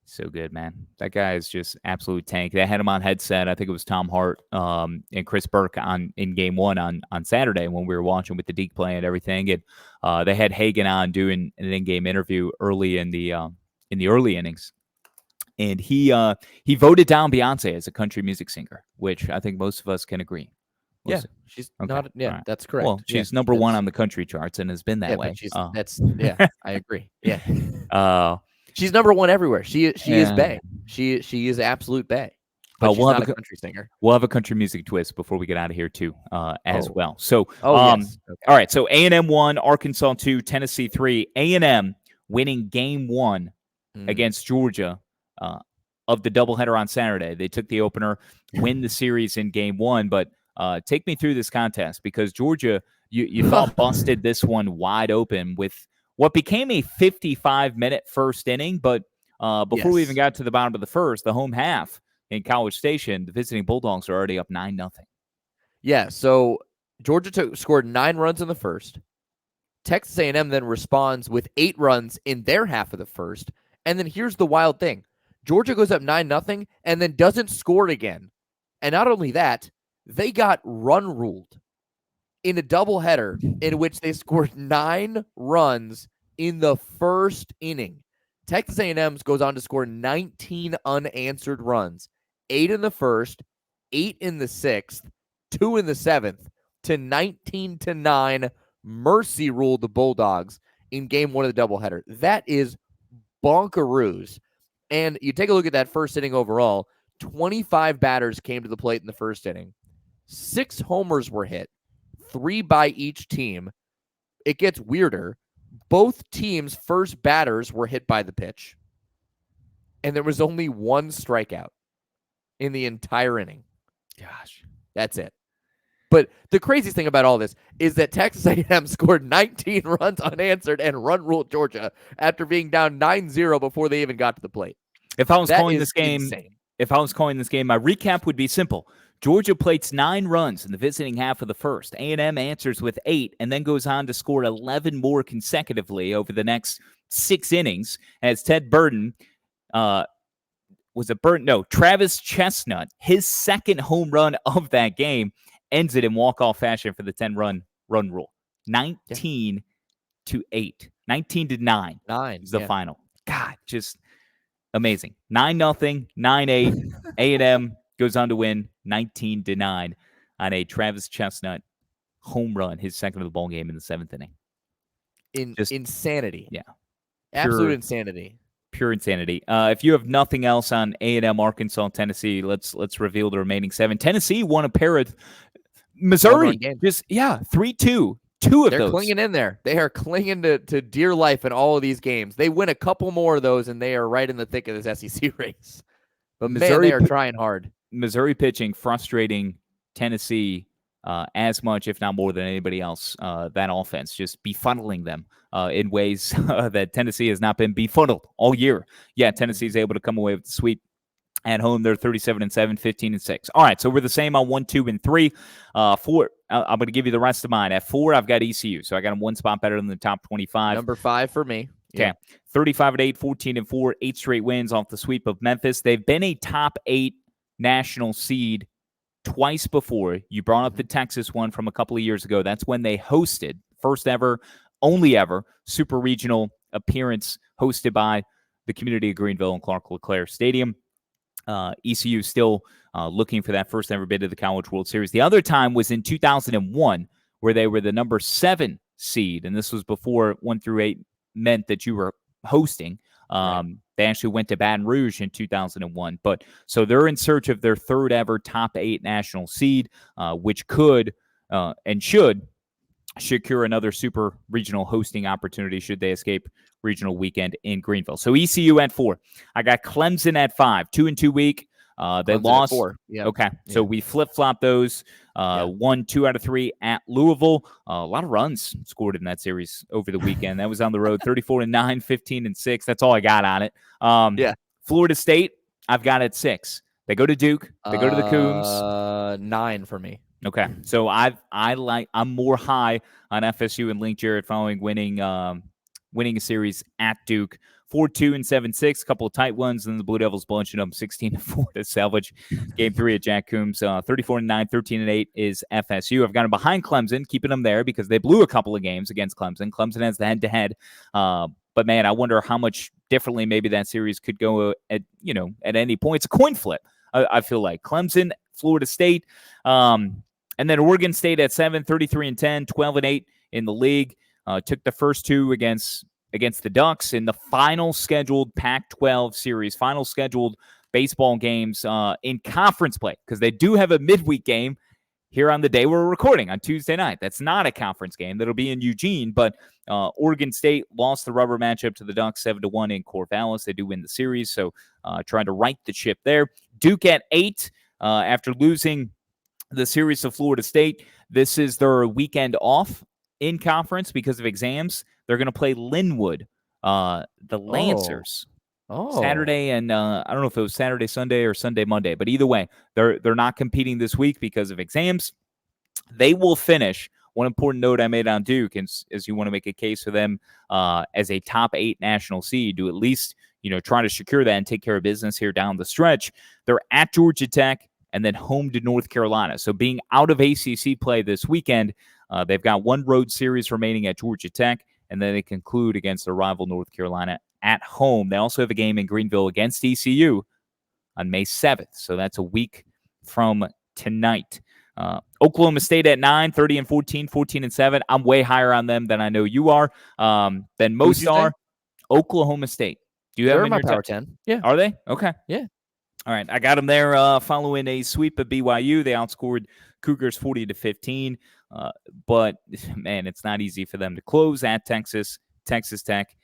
so good, man. That guy is just absolute tank. They had him on headset. I think it was Tom Hart and Chris Burke in game 1 on Saturday when we were watching with the Deke play and everything. And they had Hagen on doing an in-game interview early in the early innings. And he voted down Beyonce as a country music singer, which I think most of us can agree. She's not. Yeah, right. That's correct. Well, she's number 1 on the country charts and has been that way. I agree. Yeah. She's number 1 everywhere. She is Bay. She is absolute Bay. But she's not a country singer. We'll have a country music twist before we get out of here too, as well. So, yes. Okay. All right. So A&M 1, Arkansas 2, Tennessee 3. A&M winning game 1 against Georgia of the doubleheader on Saturday. They took the opener, win the series in game 1, but take me through this contest because Georgia, you thought busted this one wide open with what became a 55-minute first inning. But before we even got to the bottom of the first, the home half in College Station, the visiting Bulldogs are already up 9-0. Yeah, so Georgia scored 9 runs in the first. Texas A&M then responds with 8 runs in their half of the first. And then here's the wild thing. Georgia goes up 9-0 and then doesn't score again. And not only that, they got run ruled in a doubleheader in which they scored 9 runs in the first inning. Texas A&M goes on to score 19 unanswered runs, 8 in the first, 8 in the 6th, 2 in the 7th, to 19-9 mercy ruled the Bulldogs in game 1 of the doubleheader. That is bonkaroos. And you take a look at that first inning overall, 25 batters came to the plate in the first inning. 6 homers were hit, 3 by each team. It gets weirder. Both teams' first batters were hit by the pitch. And there was only 1 strikeout in the entire inning. Gosh. That's it. But the craziest thing about all this is that Texas A&M scored 19 runs unanswered and run ruled Georgia after being down 9-0 before they even got to the plate. If I was calling this game, my recap would be simple. Georgia plates 9 runs in the visiting half of the first. A&M answers with 8 and then goes on to score 11 more consecutively over the next 6 innings as Ted Burton, Travis Chestnut, his second home run of that game, ends it in walk-off fashion for the 10-run rule. 19-9. 19-8. 19-9 is the final. God, just amazing. 9-0, 9-8. A&M goes on to win 19-9 on a Travis Chestnut home run, his second of the ball game in the 7th inning. Insanity. Yeah. Absolute insanity. Pure insanity. If you have nothing else on A&M, Arkansas, Tennessee, let's reveal the remaining 7. Tennessee won a pair of Missouri. 3-2. They're clinging in there. They are clinging to dear life in all of these games. They win a couple more of those, and they are right in the thick of this SEC race. But Missouri, man, they are trying hard. Missouri pitching frustrating Tennessee as much, if not more than anybody else. That offense just befuddling them in ways that Tennessee has not been befuddled all year. Yeah, Tennessee is able to come away with the sweep. At home, they're 37-7, 15-6. All right, so we're the same on 1, 2, and 3. 4, I'm going to give you the rest of mine. At 4, I've got ECU, so I got them one spot better than the top 25. Number 5 for me. Okay, 35-8, 14-4, 8 straight wins off the sweep of Memphis. They've been a top 8 national seed twice before. You brought up the Texas one from a couple of years ago. That's when they hosted, first ever, only ever, super regional appearance hosted by the community of Greenville and Clark LeClaire Stadium. ECU still looking for that first ever bid of the College World Series. The other time was in 2001, where they were the number 7 seed, and this was before 1 through 8 meant that you were hosting. They actually went to Baton Rouge in 2001, but so they're in search of their third ever top 8 national seed, which could and should secure another super regional hosting opportunity should they escape regional weekend in Greenville. So ECU at 4. I got Clemson at 5. 2-2 week. They Clemson lost. At 4. Yep. Okay. So we flip-flop those. 1, 2 out of 3 at Louisville. A lot of runs scored in that series over the weekend. That was on the road. 34-9, 15-6. That's all I got on it. Florida State, I've got at 6. They go to Duke. They go to the Cougs. 9 for me. Okay, so I'm more high on FSU and Link Jarrett following winning a series at Duke. 4-2 and 7-6, a couple of tight ones, and the Blue Devils bunching them 16-4 to salvage Game 3 at Jack Coombs. 34-9, 13-8 is FSU. I've got them behind Clemson, keeping them there because they blew a couple of games against Clemson. Clemson has the head-to-head, but man, I wonder how much differently maybe that series could go at any point. It's a coin flip. I feel like Clemson, Florida State. And then Oregon State at 7, 33-10, 12-8 in the league. Took the first 2 against the Ducks in the final scheduled Pac-12 series, final scheduled baseball games in conference play, because they do have a midweek game here on the day we're recording on Tuesday night. That's not a conference game. That'll be in Eugene, but Oregon State lost the rubber matchup to the Ducks 7-1 in Corvallis. They do win the series, so trying to right the ship there. Duke at 8 after losing the series to Florida State. This is their weekend off in conference because of exams. They're going to play Linwood, the Lancers, Saturday, and I don't know if it was Saturday, Sunday, or Sunday, Monday, but either way, they're not competing this week because of exams. They will finish. One important note I made on Duke is you want to make a case for them as a top 8 national seed to at least try to secure that and take care of business here down the stretch. They're at Georgia Tech and then home to North Carolina. So being out of ACC play this weekend, they've got one road series remaining at Georgia Tech, and then they conclude against their rival North Carolina at home. They also have a game in Greenville against ECU on May 7th. So that's a week from tonight. Oklahoma State at 9, 30-14, 14-7. I'm way higher on them than I know you are. Than most are. Oklahoma State. Do you have them in my your power 10? Yeah. Are they? Okay. Yeah. All right, I got them there following a sweep of BYU. They outscored Cougars 40-15, but, man, it's not easy for them to close at Texas Tech,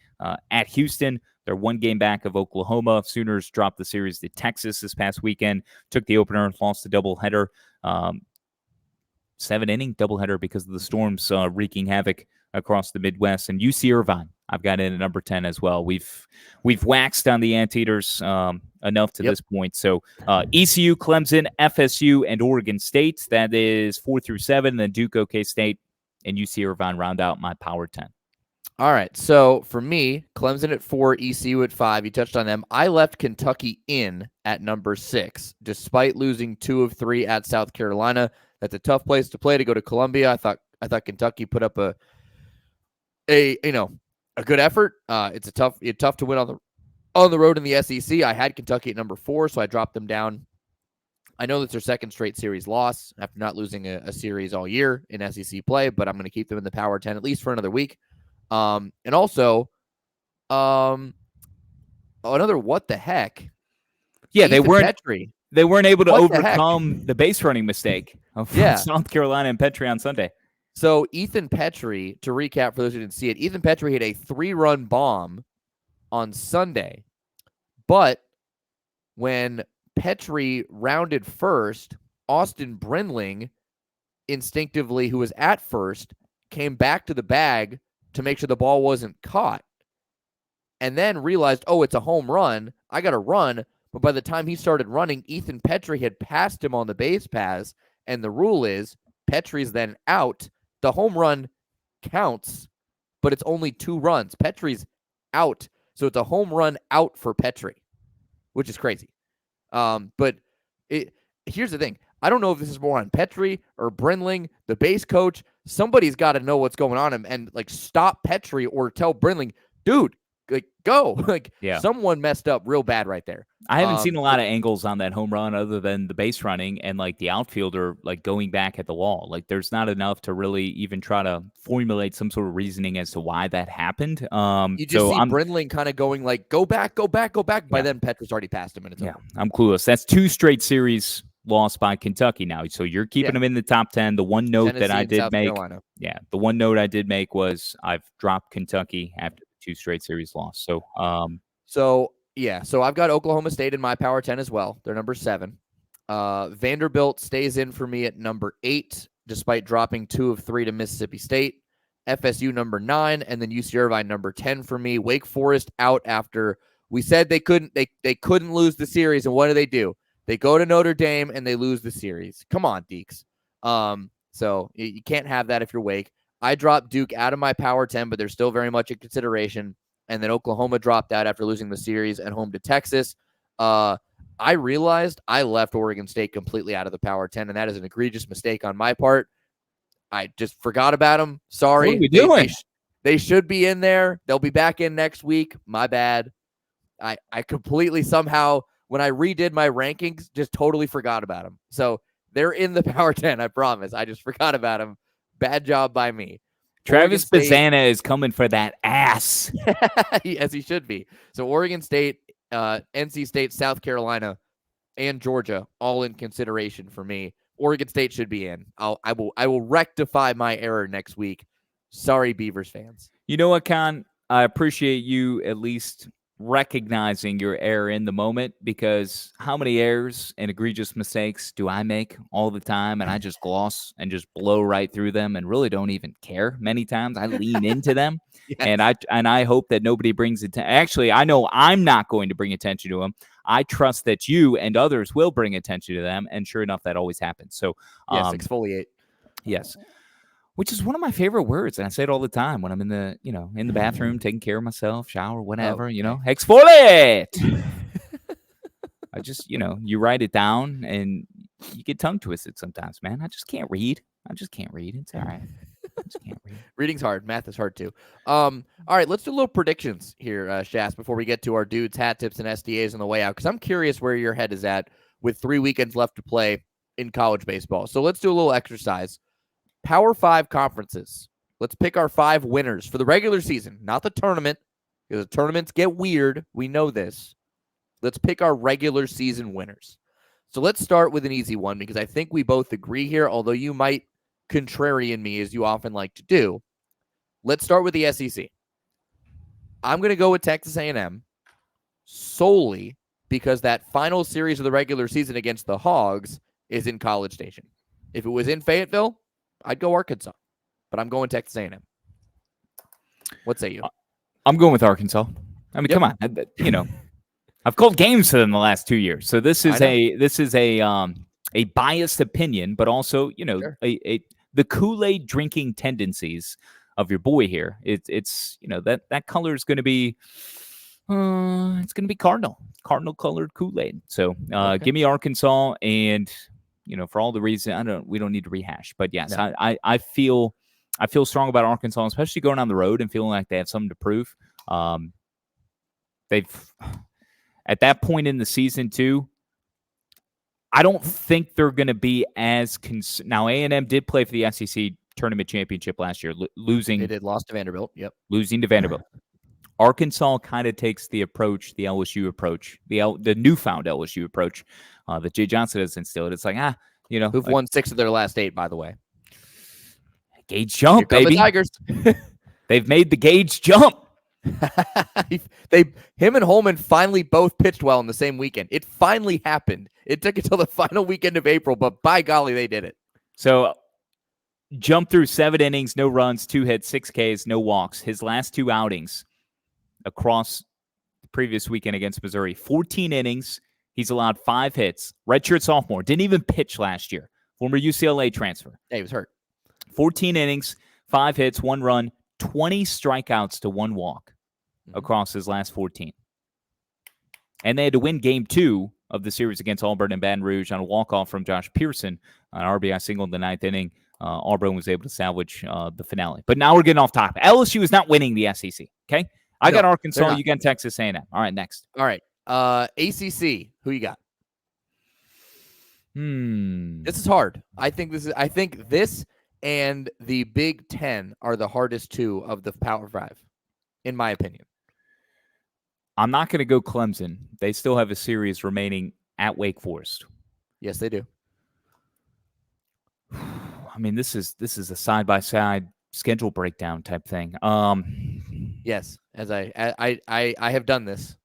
at Houston. They're one game back of Oklahoma. Sooners dropped the series to Texas this past weekend, took the opener and lost the doubleheader. 7-inning doubleheader because of the storms wreaking havoc across the Midwest. And UC Irvine, I've got it at number 10 as well. We've waxed on the Anteaters enough to this point. So ECU, Clemson, FSU, and Oregon State. That is 4 through 7. Then Duke, OK State, and UC Irvine round out my power 10. All right. So for me, Clemson at 4, ECU at 5. You touched on them. I left Kentucky in at number 6, despite losing 2 of 3 at South Carolina. That's a tough place to play to go to Columbia. I thought Kentucky put up a a good effort. It's tough to win on the road in the SEC. I had Kentucky at number 4, so I dropped them down. I know that's their second straight series loss after not losing a series all year in SEC play, but I'm going to keep them in the Power 10 at least for another week. And also, another what the heck? Yeah, Ethan Petrie. They weren't able to overcome the base running mistake of South Carolina and Petrie on Sunday. So Ethan Petrie, to recap for those who didn't see it, Ethan Petrie hit a 3-run bomb on Sunday. But when Petrie rounded first, Austin Brinling instinctively, who was at first, came back to the bag to make sure the ball wasn't caught. And then realized, oh, it's a home run. I got to run. But by the time he started running, Ethan Petrie had passed him on the base paths. And the rule is Petrie's then out. The home run counts, but it's only 2 runs. Petrie's out. So it's a home run out for Petrie, which is crazy. But here's the thing. I don't know if this is more on Petrie or Brinling, the base coach. Somebody's got to know what's going on and like stop Petrie or tell Brinling, dude, like go. Someone messed up real bad right there. I haven't seen a lot of angles on that home run other than the base running and like the outfielder like going back at the wall. Like there's not enough to really even try to formulate some sort of reasoning as to why that happened. You just see Brinling kind of going like, go back. By then Petrie's already passed him and it's over. I'm clueless. That's 2 straight series lost by Kentucky now. So you're keeping them in the top 10. The one note that I did make, the one note I did make was I've dropped Kentucky after 2 straight series loss. So, so I've got Oklahoma State in my Power 10 as well. They're number 7. Vanderbilt stays in for me at number 8, despite dropping 2 of 3 to Mississippi State. FSU number 9, and then UC Irvine number 10 for me. Wake Forest out after we said they couldn't lose the series, and what do? They go to Notre Dame and they lose the series. Come on, Deeks. So you can't have that if you're Wake. I dropped Duke out of my Power 10, but they're still very much in consideration. And then Oklahoma dropped out after losing the series at home to Texas. I realized I left Oregon State completely out of the Power 10, and that is an egregious mistake on my part. I just forgot about them. Sorry. What are we doing? They should be in there. They'll be back in next week. My bad. I completely somehow, when I redid my rankings, just totally forgot about them. So they're in the Power 10, I promise. I just forgot about them. Bad job by me. Travis Bazzana is coming for that ass. As he should be. So Oregon State, NC State, South Carolina, and Georgia all in consideration for me. Oregon State should be in. I will rectify my error next week. Sorry, Beavers fans. You know what, Kahn? I appreciate you at least recognizing your error in the moment, because how many errors and egregious mistakes do I make all the time, and I just gloss and just blow right through them and really don't even care. Many times I lean into them. Yes. and I hope that nobody brings it. Actually, I know I'm not going to bring attention to them. I trust that you and others will bring attention to them, and sure enough, that always happens. So yes, exfoliate. Yes. Which is one of my favorite words, and I say it all the time when I'm in the, in the bathroom, taking care of myself, shower, whatever, exfoliate. I just, you write it down, and you get tongue twisted sometimes, man. I just can't read. It's all right. I just can't read. Reading's hard. Math is hard too. All right, let's do a little predictions here, Shass, before we get to our dudes, hat tips, and SDAs on the way out, because I'm curious where your head is at with 3 weekends left to play in college baseball. So let's do a little exercise. Power 5 conferences. Let's pick our 5 winners for the regular season, not the tournament, because the tournaments get weird. We know this. Let's pick our regular season winners. So let's start with an easy one, because I think we both agree here, although you might contrarian me, as you often like to do. Let's start with the SEC. I'm going to go with Texas A&M solely because that final series of the regular season against the Hogs is in College Station. If it was in Fayetteville, I'd go Arkansas, but I'm going Texas A&M. What say you? I'm going with Arkansas. I mean, come on, I've called games to them the last 2 years, so this is a biased opinion, but also sure. The Kool-Aid drinking tendencies of your boy here. It's that color is going to be it's going to be cardinal colored Kool-Aid. So give me Arkansas, and for all the reasons we don't need to rehash, but yes, no. I feel I feel strong about Arkansas, especially going on the road and feeling like they have something to prove. They've at that point in the season too. I don't think they're going to be as now. A&M did play for the SEC tournament championship last year, losing. They did, lost to Vanderbilt. Yep, losing to Vanderbilt. Arkansas kind of takes the approach, the LSU approach, the newfound LSU approach that Jay Johnson has instilled. It's like, who've won 6 of their last 8, by the way. Gauge jump, Here come baby. the Tigers. They've made the gauge jump. Him and Holman finally both pitched well in the same weekend. It finally happened. It took until the final weekend of April, but by golly, they did it. So, jump through 7 innings, no runs, 2 hits, 6 Ks, no walks. His last 2 outings across the previous weekend against Missouri, 14 innings. He's allowed 5 hits. Redshirt sophomore, didn't even pitch last year. Former UCLA transfer. Yeah, he was hurt. 14 innings, 5 hits, 1 run, 20 strikeouts to 1 walk across his last 14. And they had to win game 2 of the series against Auburn and Baton Rouge on a walk-off from Josh Pearson, an RBI single in the 9th inning. Auburn was able to salvage the finale. But now we're getting off topic. LSU is not winning the SEC, okay? I got Arkansas, you got Texas A&M. All right, next. All right. ACC, who you got? This is hard. I think this and the Big Ten are the hardest 2 of the Power 5, in my opinion. I'm not going to go Clemson. They still have a series remaining at Wake Forest. Yes, they do. I mean, this is a side-by-side schedule breakdown type thing. Yes, as I have done this.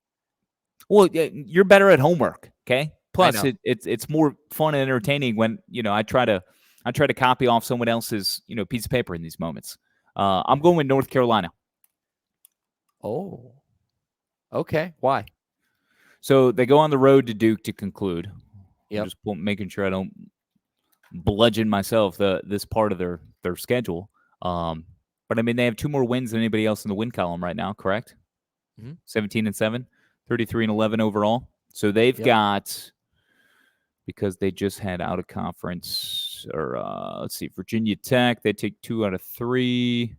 Well, you're better at homework, okay? Plus, it's more fun and entertaining when I try to copy off someone else's piece of paper in these moments. I'm going with North Carolina. Oh, okay. Why? So they go on the road to Duke to conclude. Yep. I'm just making sure I don't bludgeon myself this part of their schedule. But I mean, they have 2 more wins than anybody else in the win column right now, correct? 17-7, 33-11 overall. So they've got, because they just had out of conference, or let's see, Virginia Tech. They take 2 out of 3.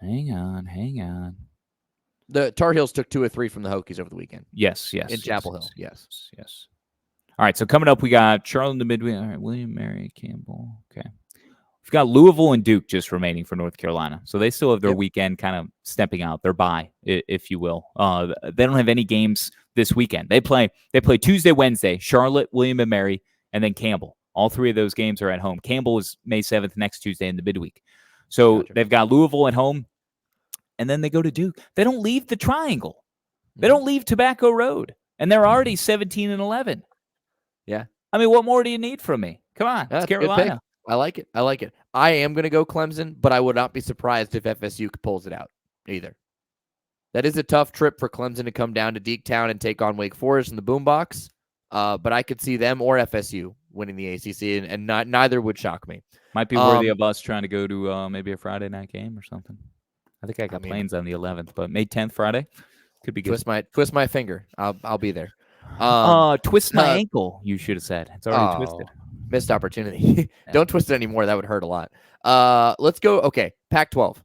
Hang on. The Tar Heels took 2 or 3 from the Hokies over the weekend. Yes. In Chapel Hill. Yes. All right, so coming up, we got Charlotte in the Midway. All right, William Mary Campbell. Okay. We've got Louisville and Duke just remaining for North Carolina. So they still have their weekend kind of stepping out, their bye, if you will. They don't have any games this weekend. They play Tuesday, Wednesday, Charlotte, William and Mary, and then Campbell. All 3 of those games are at home. Campbell is May 7th, next Tuesday in the midweek. So they've got Louisville at home, and then they go to Duke. They don't leave the Triangle. They don't leave Tobacco Road, and they're already 17-11. Yeah. I mean, what more do you need from me? Come on, it's Carolina. I like it. I am going to go Clemson, but I would not be surprised if FSU pulls it out either. That is a tough trip for Clemson to come down to Deektown and take on Wake Forest in the boombox. But I could see them or FSU winning the ACC, and neither would shock me. Might be worthy of us trying to go to maybe a Friday night game or something. I think I got plans on the 11th, but May 10th, Friday, could be good. Twist my finger. I'll be there. Twist my ankle, you should have said. It's already twisted. Missed opportunity. Don't twist it anymore. That would hurt a lot. Let's go. Okay, Pac-12.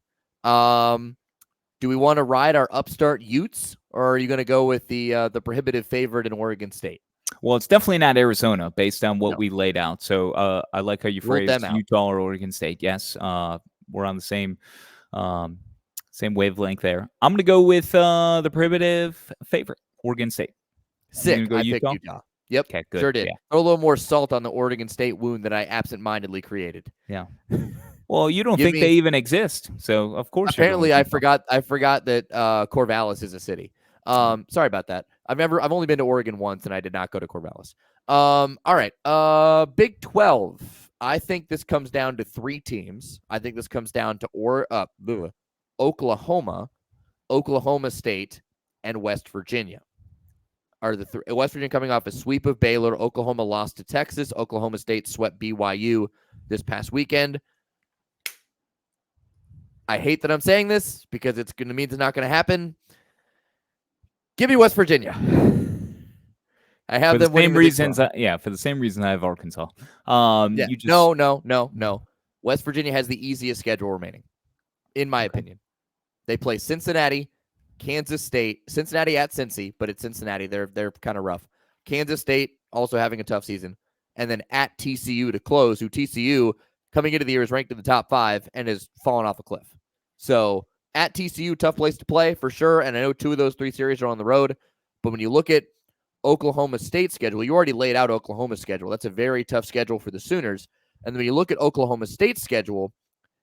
Do we want to ride our upstart Utes, or are you going to go with the prohibitive favorite in Oregon State? Well, it's definitely not Arizona based on what we laid out. So I like how you phrased Utah or Oregon State. Yes, we're on the same wavelength there. I'm going to go with the prohibitive favorite, Oregon State. Sick. I picked Utah. Yep, okay, good. Sure did. Yeah. Throw a little more salt on the Oregon State wound that I absentmindedly created. Yeah. Well, you don't think they even exist, so of course. Apparently, I forgot that Corvallis is a city. Sorry about that. I've only been to Oregon once, and I did not go to Corvallis. All right. Big 12. I think this comes down to 3 teams. I think this comes down to Oklahoma, Oklahoma State, and West Virginia. Are the West Virginia coming off a sweep of Baylor. Oklahoma lost to Texas. Oklahoma State swept BYU this past weekend. I hate that I'm saying this because it's going to mean it's not going to happen. Give me West Virginia. I have them winning for the same reason I have Arkansas. No. West Virginia has the easiest schedule remaining, in my opinion. They play Cincinnati, Kansas State, Cincinnati at Cincy, but it's Cincinnati. They're kind of rough. Kansas State also having a tough season, and then at TCU to close, who TCU coming into the year is ranked in the top 5 and has fallen off a cliff. So at TCU, tough place to play for sure, and I know 2 of those 3 series are on the road, but when you look at Oklahoma State's schedule, you already laid out Oklahoma's schedule. That's a very tough schedule for the Sooners, and when you look at Oklahoma State's schedule,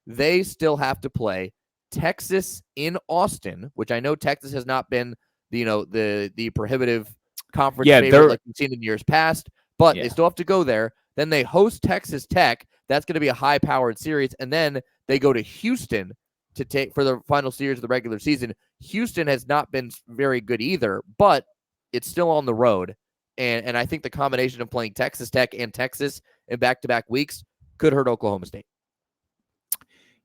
they still have to play Texas in Austin, which I know Texas has not been, the prohibitive conference favorite like we've seen in years past, but they still have to go there. Then they host Texas Tech. That's going to be a high-powered series, and then they go to Houston to take for the final series of the regular season. Houston has not been very good either, but it's still on the road, and I think the combination of playing Texas Tech and Texas in back-to-back weeks could hurt Oklahoma State.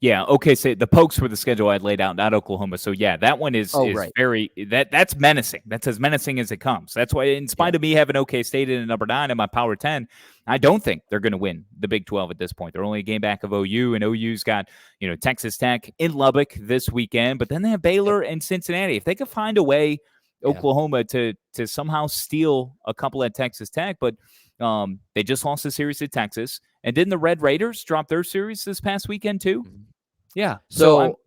Yeah, okay, so the Pokes were the schedule I laid out, not Oklahoma. So yeah, that one is right. that's menacing. That's as menacing as it comes. That's why, in spite of me having OK State in number 9 in my Power 10, I don't think they're going to win the Big 12 at this point. They're only a game back of OU, and OU's got Texas Tech in Lubbock this weekend, but then they have Baylor and Cincinnati. If they could find a way, Oklahoma to somehow steal a couple at Texas Tech, but they just lost a series to Texas, and didn't the Red Raiders drop their series this past weekend too? Mm-hmm. Yeah. So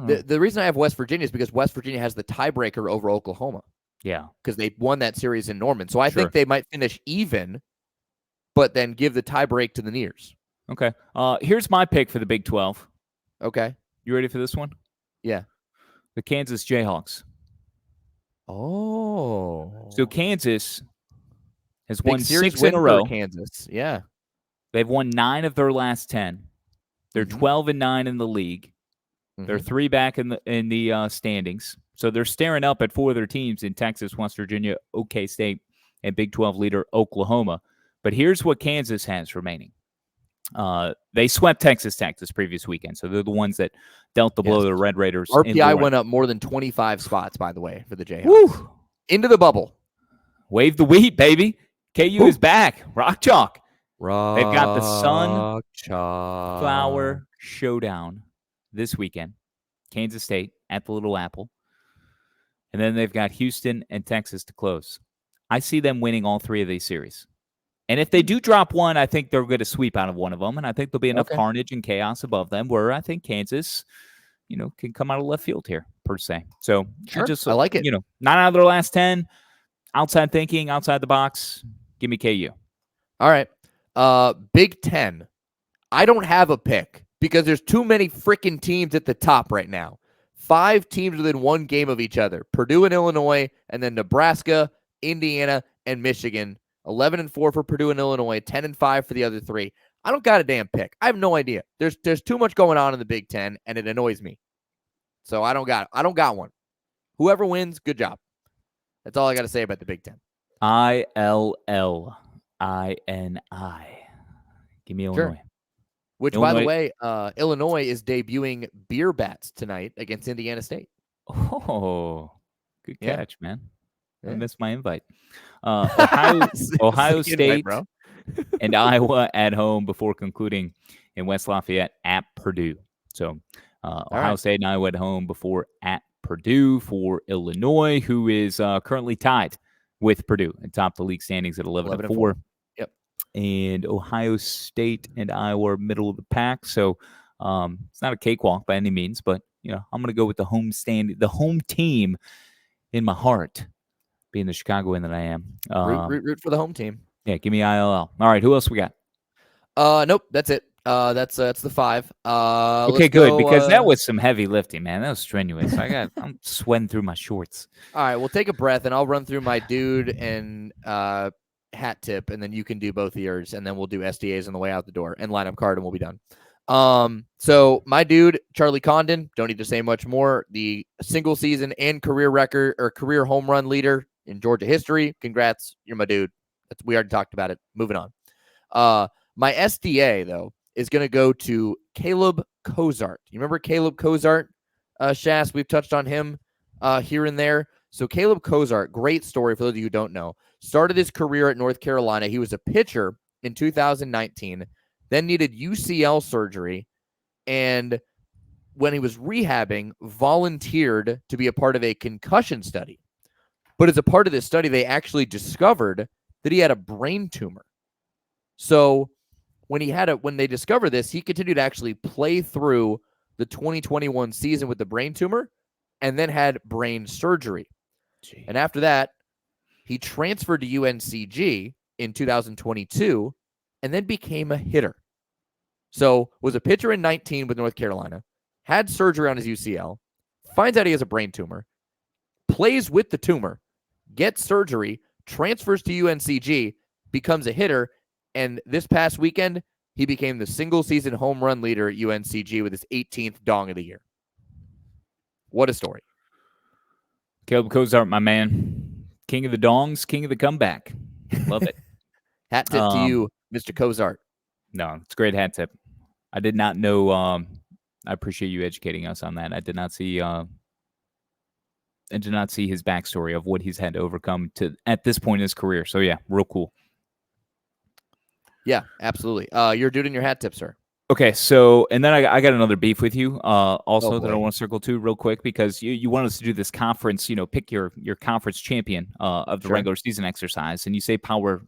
the reason I have West Virginia is because West Virginia has the tiebreaker over Oklahoma. Yeah. Because they won that series in Norman. So I think they might finish even, but then give the tiebreak to the Nears. Okay. Here's my pick for the Big 12. Okay. You ready for this one? Yeah. The Kansas Jayhawks. Oh. So Kansas has Big won 6 win in a row. Kansas. Yeah. They've won 9 of their last 10. They're 12-9 in the league. They're 3 back in the standings. So they're staring up at 4 of their teams in Texas, West Virginia, OK State, and Big 12 leader Oklahoma. But here's what Kansas has remaining. They swept Texas Tech this previous weekend, so they're the ones that dealt the blow to the Red Raiders. RPI went up more than 25 spots, by the way, for the Jayhawks. Woo! Into the bubble. Wave the wheat, baby. KU is back. Rock chalk. They've got the Sunflower Showdown this weekend. Kansas State at the Little Apple. And then they've got Houston and Texas to close. I see them winning all 3 of these series. And if they do drop one, I think they're going to sweep out of one of them. And I think there'll be enough carnage and chaos above them where I think Kansas, can come out of left field here, per se. So I like it. 9 out of their last 10. Outside thinking, outside the box. Give me KU. All right. Big 10. I don't have a pick because there's too many freaking teams at the top right now. 5 teams within 1 game of each other. Purdue and Illinois, and then Nebraska, Indiana, and Michigan. 11-4 for Purdue and Illinois, 10-5 for the other 3. I don't got a damn pick. I have no idea. There's too much going on in the Big 10, and it annoys me. So I don't got one. Whoever wins, good job. That's all I got to say about the Big 10. ILLINI. Give me Illinois. Sure. Which, by the way, Illinois is debuting beer bats tonight against Indiana State. Oh, good catch, man. I missed my invite. Ohio State and Iowa at home before concluding in West Lafayette at Purdue. So Ohio State and Iowa at home before at Purdue for Illinois, who is currently tied with Purdue and top the league standings at 11-4. Yep. And Ohio State and Iowa are middle of the pack. So it's not a cakewalk by any means, but I'm going to go with the home team in my heart, being the Chicagoan that I am. Root for the home team. Yeah, give me ILL. All right, who else we got? Nope, that's it. That's the 5. Okay, good, because that was some heavy lifting, man. That was strenuous. I'm sweating through my shorts. All right, we'll take a breath, and I'll run through my dude and hat tip, and then you can do both of yours, and then we'll do SDAs on the way out the door and lineup card, and we'll be done. So my dude, Charlie Condon, don't need to say much more. The single season and career record or career home run leader in Georgia history. Congrats, you're my dude. We already talked about it. Moving on. My SDA though is going to go to Caleb Cozart. You remember Caleb Cozart? Shass, we've touched on him here and there. So Caleb Cozart, great story for those of you who don't know. Started his career at North Carolina. He was a pitcher in 2019. then needed UCL surgery, and when he was rehabbing, volunteered to be a part of a concussion study. But as a part of this study, they actually discovered that he had a brain tumor. So when they discovered this, he continued to actually play through the 2021 season with the brain tumor and then had brain surgery. Jeez. And after that, he transferred to UNCG in 2022 and then became a hitter. So was a pitcher in 19 with North Carolina, had surgery on his UCL, finds out he has a brain tumor, plays with the tumor, gets surgery, transfers to UNCG, becomes a hitter, and this past weekend, he became the single-season home run leader at UNCG with his 18th dong of the year. What a story. Caleb Cozart, my man. King of the dongs, king of the comeback. Love it. Hat tip to you, Mr. Cozart. No, it's a great hat tip. I did not know. I appreciate you educating us on that. I did not see his backstory of what he's had to overcome at this point in his career. So yeah, real cool. Yeah, absolutely. You're doing your hat tip, sir. Okay, so and then I got another beef with you also that I boy. want to circle to real quick because you want us to do this conference, pick your conference champion of the Sure. regular season exercise, and you say power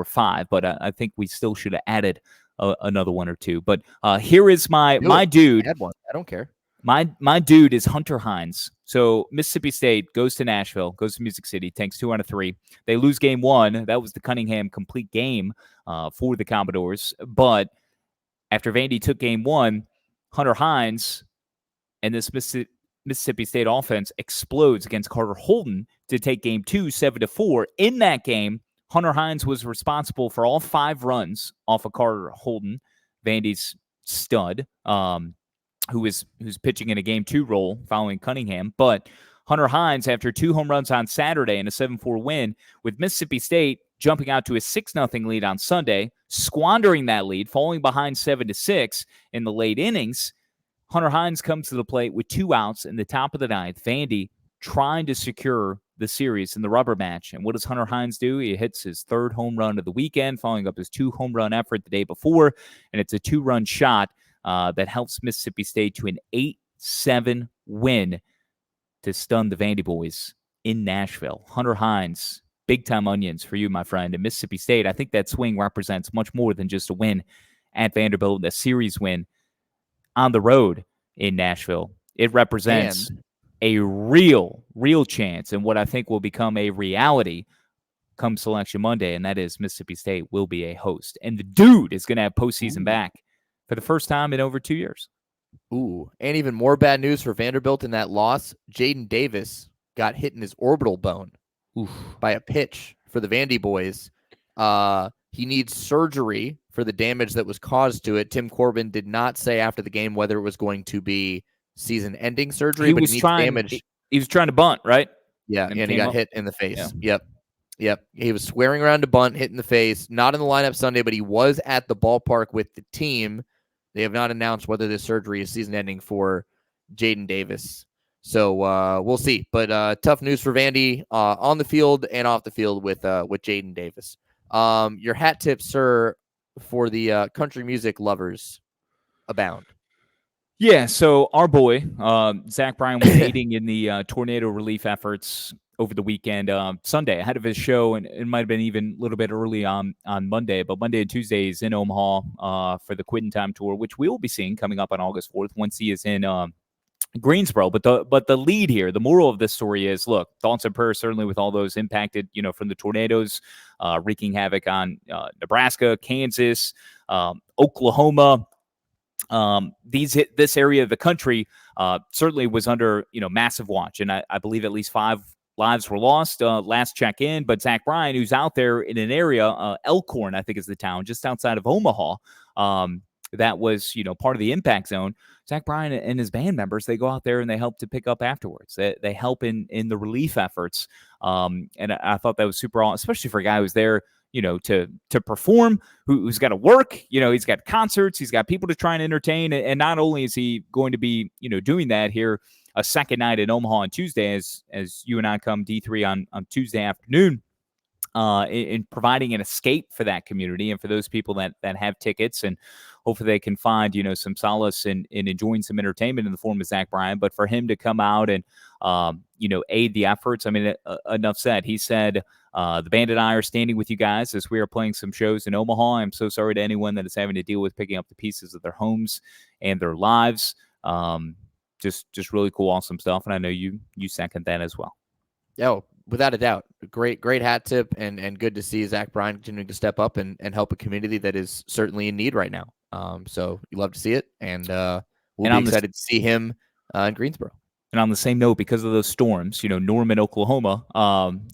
5, but I think we still should have added another one or two. But here is my dude. Add one. I don't care. My dude is Hunter Hines. So Mississippi State goes to Nashville, goes to Music City, takes 2 out of 3. They lose game 1. That was the Cunningham complete game for the Commodores, but after Vandy took game 1, Hunter Hines and this Mississippi State offense explodes against Carter Holton to take game 2, 7-4. In that game, Hunter Hines was responsible for all 5 runs off of Carter Holton, Vandy's stud, who's pitching in a game 2 role following Cunningham. But Hunter Hines, after 2 home runs on Saturday and a 7-4 win, with Mississippi State jumping out to a 6-0 lead on Sunday, squandering that lead, falling behind 7-6 in the late innings, Hunter Hines comes to the plate with 2 outs in the top of the 9th. Vandy trying to secure the series in the rubber match. And what does Hunter Hines do? He hits his 3rd home run of the weekend, following up his 2 home run effort the day before. And it's a 2-run shot that helps Mississippi State to an 8-7 win to stun the Vandy boys in Nashville. Hunter Hines, big-time onions for you, my friend. And Mississippi State, I think that swing represents much more than just a win at Vanderbilt, a series win on the road in Nashville. It represents a real chance and what I think will become a reality come Selection Monday, and that is Mississippi State will be a host. And the dude is going to have postseason back for the first time in over 2 years. Ooh, and even more bad news for Vanderbilt in that loss. Jaden Davis got hit in his orbital bone by a pitch for the Vandy boys. He needs surgery for the damage that was caused to it. Tim Corbin did not say after the game whether it was going to be season-ending surgery, but he needs damage. He was trying to bunt, right? Yeah, and he got hit in the face. Yeah. Yep. He was swearing around to bunt, hit in the face. Not in the lineup Sunday, but he was at the ballpark with the team. They have not announced whether this surgery is season-ending for Jaden Davis. So we'll see. But tough news for Vandy on the field and off the field with Jaden Davis. Your hat tip, sir, for the country music lovers abound. Yeah, so our boy, Zach Bryan, was aiding in the tornado relief efforts over the weekend, Sunday, ahead of his show, and it might have been even a little bit early on Monday, but Monday and Tuesday is in Omaha for the Quitting Time Tour, which we will be seeing coming up on August 4th once he is in Greensboro. But the lead here, the moral of this story is, look, thoughts and prayers certainly with all those impacted, from the tornadoes wreaking havoc on Nebraska, Kansas, Oklahoma. This area of the country certainly was under massive watch, and I believe at least 5 lives were lost last check in. But Zach Bryan, who's out there in an area, Elkhorn, I think is the town just outside of Omaha, that was part of the impact zone. Zach Bryan and his band members, they go out there and they help to pick up afterwards. They help in the relief efforts, and I thought that was super awesome, especially for a guy who's there to perform, who's got to work. He's got concerts, he's got people to try and entertain. And not only is he going to be, doing that here a second night in Omaha on Tuesday, as you and I come D3 on Tuesday afternoon, in providing an escape for that community and for those people that have tickets, and hopefully they can find, some solace in enjoying some entertainment in the form of Zach Bryan. But for him to come out and, aid the efforts, I mean, enough said. He said, the band and I are standing with you guys as we are playing some shows in Omaha. I'm so sorry to anyone that is having to deal with picking up the pieces of their homes and their lives. Just really cool, awesome stuff. And I know you second that as well. Oh, without a doubt. Great hat tip, and good to see Zach Bryan continuing to step up and help a community that is certainly in need right now. So you love to see it, and we'll be excited to see him in Greensboro. And on the same note, because of those storms, Norman, Oklahoma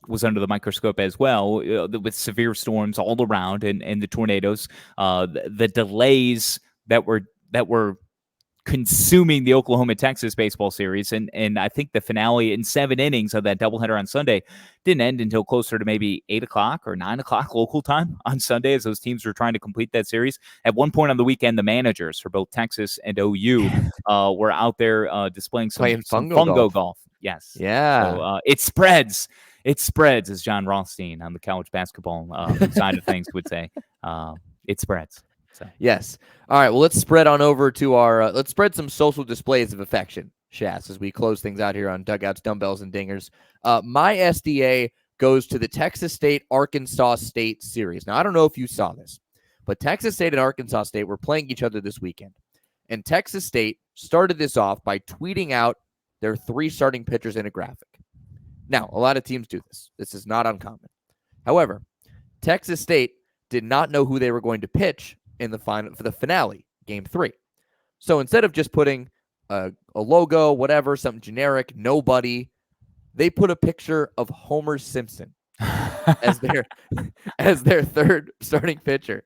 was under the microscope as well, with severe storms all around and the tornadoes, the delays that were consuming the Oklahoma-Texas baseball series. And I think the finale in 7 innings of that doubleheader on Sunday didn't end until closer to maybe 8 o'clock or 9 o'clock local time on Sunday, as those teams were trying to complete that series. At one point on the weekend, the managers for both Texas and OU were out there displaying some fungo golf. Yes. Yeah. So it spreads. It spreads, as John Rothstein on the college basketball side of things would say. It spreads. So. Yes. All right. Well, let's spread on over to our let's spread some social displays of affection, Shass, as we close things out here on Dugouts, Dumbbells, and Dingers. My SDA goes to the Texas State Arkansas State series. Now, I don't know if you saw this, but Texas State and Arkansas State were playing each other this weekend, and Texas State started this off by tweeting out their 3 starting pitchers in a graphic. Now, a lot of teams do this. This is not uncommon. However, Texas State did not know who they were going to pitch in the final for the finale, game 3. So instead of just putting a logo, whatever, something generic, nobody, they put a picture of Homer Simpson as their 3rd starting pitcher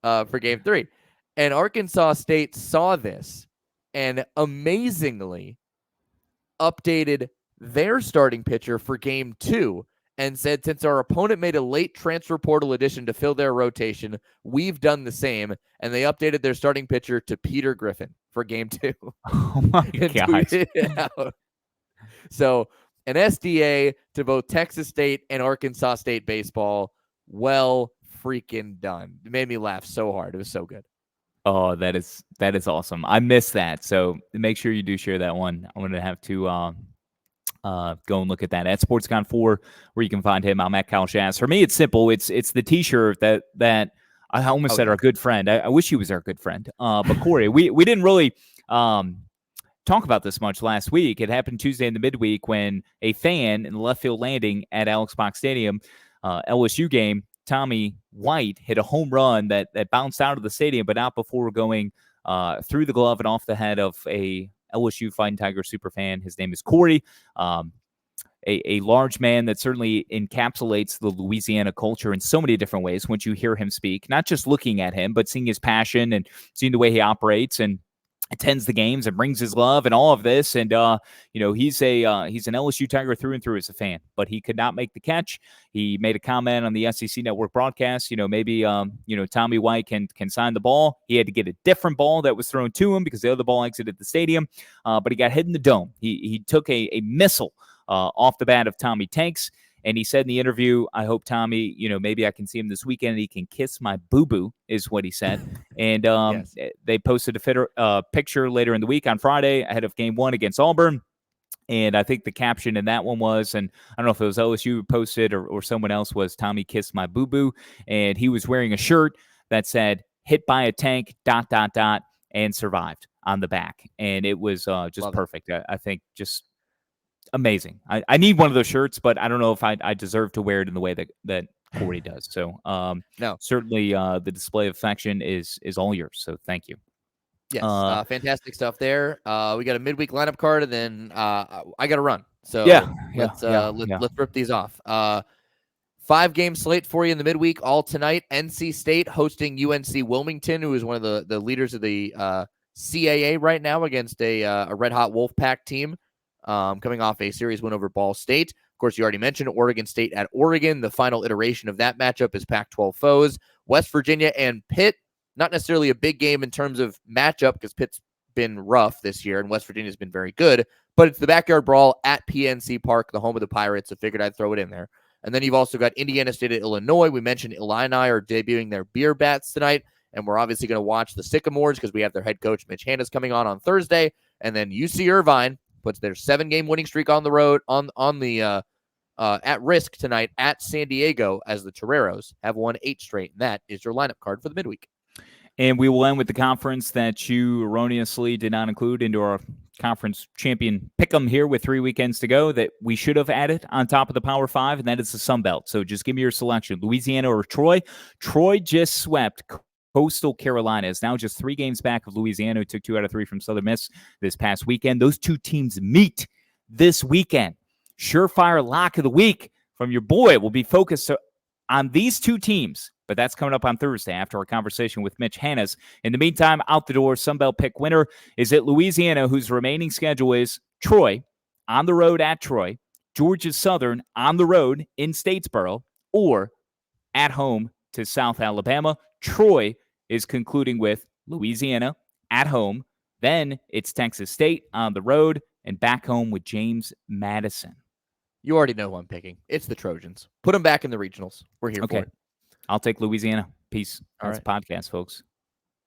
for game 3. And Arkansas State saw this and amazingly updated their starting pitcher for game 2 and said, since our opponent made a late transfer portal addition to fill their rotation, we've done the same. And they updated their starting pitcher to Peter Griffin for game 2. Oh, my God. So an SDA to both Texas State and Arkansas State baseball. Well freaking done. It made me laugh so hard. It was so good. Oh, that is awesome. I missed that. So make sure you do share that one. I'm going to have to go and look at that at SportsCon4, where you can find him. I'm at Kyle Schass. For me, it's simple. It's the T-shirt that I almost said our good friend. I wish he was our good friend. But Corey, we didn't really talk about this much last week. It happened Tuesday in the midweek when a fan in the left field landing at Alex Box Stadium, LSU game, Tommy White hit a home run that bounced out of the stadium, but not before going through the glove and off the head of a LSU Fighting Tiger superfan. His name is Corey, a large man that certainly encapsulates the Louisiana culture in so many different ways once you hear him speak, not just looking at him, but seeing his passion and seeing the way he operates and attends the games and brings his love and all of this. And, he's an LSU Tiger through and through as a fan, but he could not make the catch. He made a comment on the SEC Network broadcast, maybe Tommy White can sign the ball. He had to get a different ball that was thrown to him because the other ball exited the stadium, but he got hit in the dome. He took a missile off the bat of Tommy Tanks. And he said in the interview, I hope Tommy, maybe I can see him this weekend and he can kiss my boo-boo, is what he said. And yes. They posted a picture later in the week on Friday ahead of game 1 against Auburn. And I think the caption in that one was, and I don't know if it was LSU who posted or someone else, was Tommy kissed my boo-boo. And he was wearing a shirt that said, hit by a tank, ... and survived on the back. And it was just Love perfect. I think just amazing. I need one of those shirts, but I don't know if I deserve to wear it in the way that Corey does. So no, certainly the display of affection is all yours. So thank you. Yes, fantastic stuff there. We got a midweek lineup card, and then I got to run. So let's rip these off. 5-game slate for you in the midweek, all tonight. NC State hosting UNC Wilmington, who is one of the leaders of the CAA right now, against a red-hot Wolfpack team. Coming off a series win over Ball State. Of course, you already mentioned Oregon State at Oregon. The final iteration of that matchup is Pac-12 foes. West Virginia and Pitt, not necessarily a big game in terms of matchup because Pitt's been rough this year and West Virginia's been very good, but it's the backyard brawl at PNC Park, the home of the Pirates, so figured I'd throw it in there. And then you've also got Indiana State at Illinois. We mentioned Illini are debuting their beer bats tonight. And we're obviously going to watch the Sycamores because we have their head coach, Mitch Hanna's, coming on Thursday. And then UC Irvine puts their 7-game winning streak on the road, on the at risk tonight at San Diego, as the Toreros have won 8 straight. And that is your lineup card for the midweek. And we will end with the conference that you erroneously did not include into our conference champion pick'em here with 3 weekends to go that we should have added on top of the Power 5, and that is the Sun Belt. So just give me your selection, Louisiana or Troy. Troy just swept Coastal Carolina. Is now just 3 games back of Louisiana, who took 2 out of 3 from Southern Miss this past weekend. Those 2 teams meet this weekend. Surefire lock of the week from your boy will be focused on these 2 teams, but that's coming up on Thursday after our conversation with Mitch Hanna's. In the meantime, out the door, Sunbelt pick winner is at Louisiana, whose remaining schedule is Troy, on the road at Troy, Georgia Southern on the road in Statesboro, or at home to South Alabama. Troy is concluding with Louisiana at home. Then it's Texas State on the road and back home with James Madison. You already know who I'm picking. It's the Trojans. Put them back in the regionals. We're here for it. I'll take Louisiana. Peace. All That's a podcast, folks.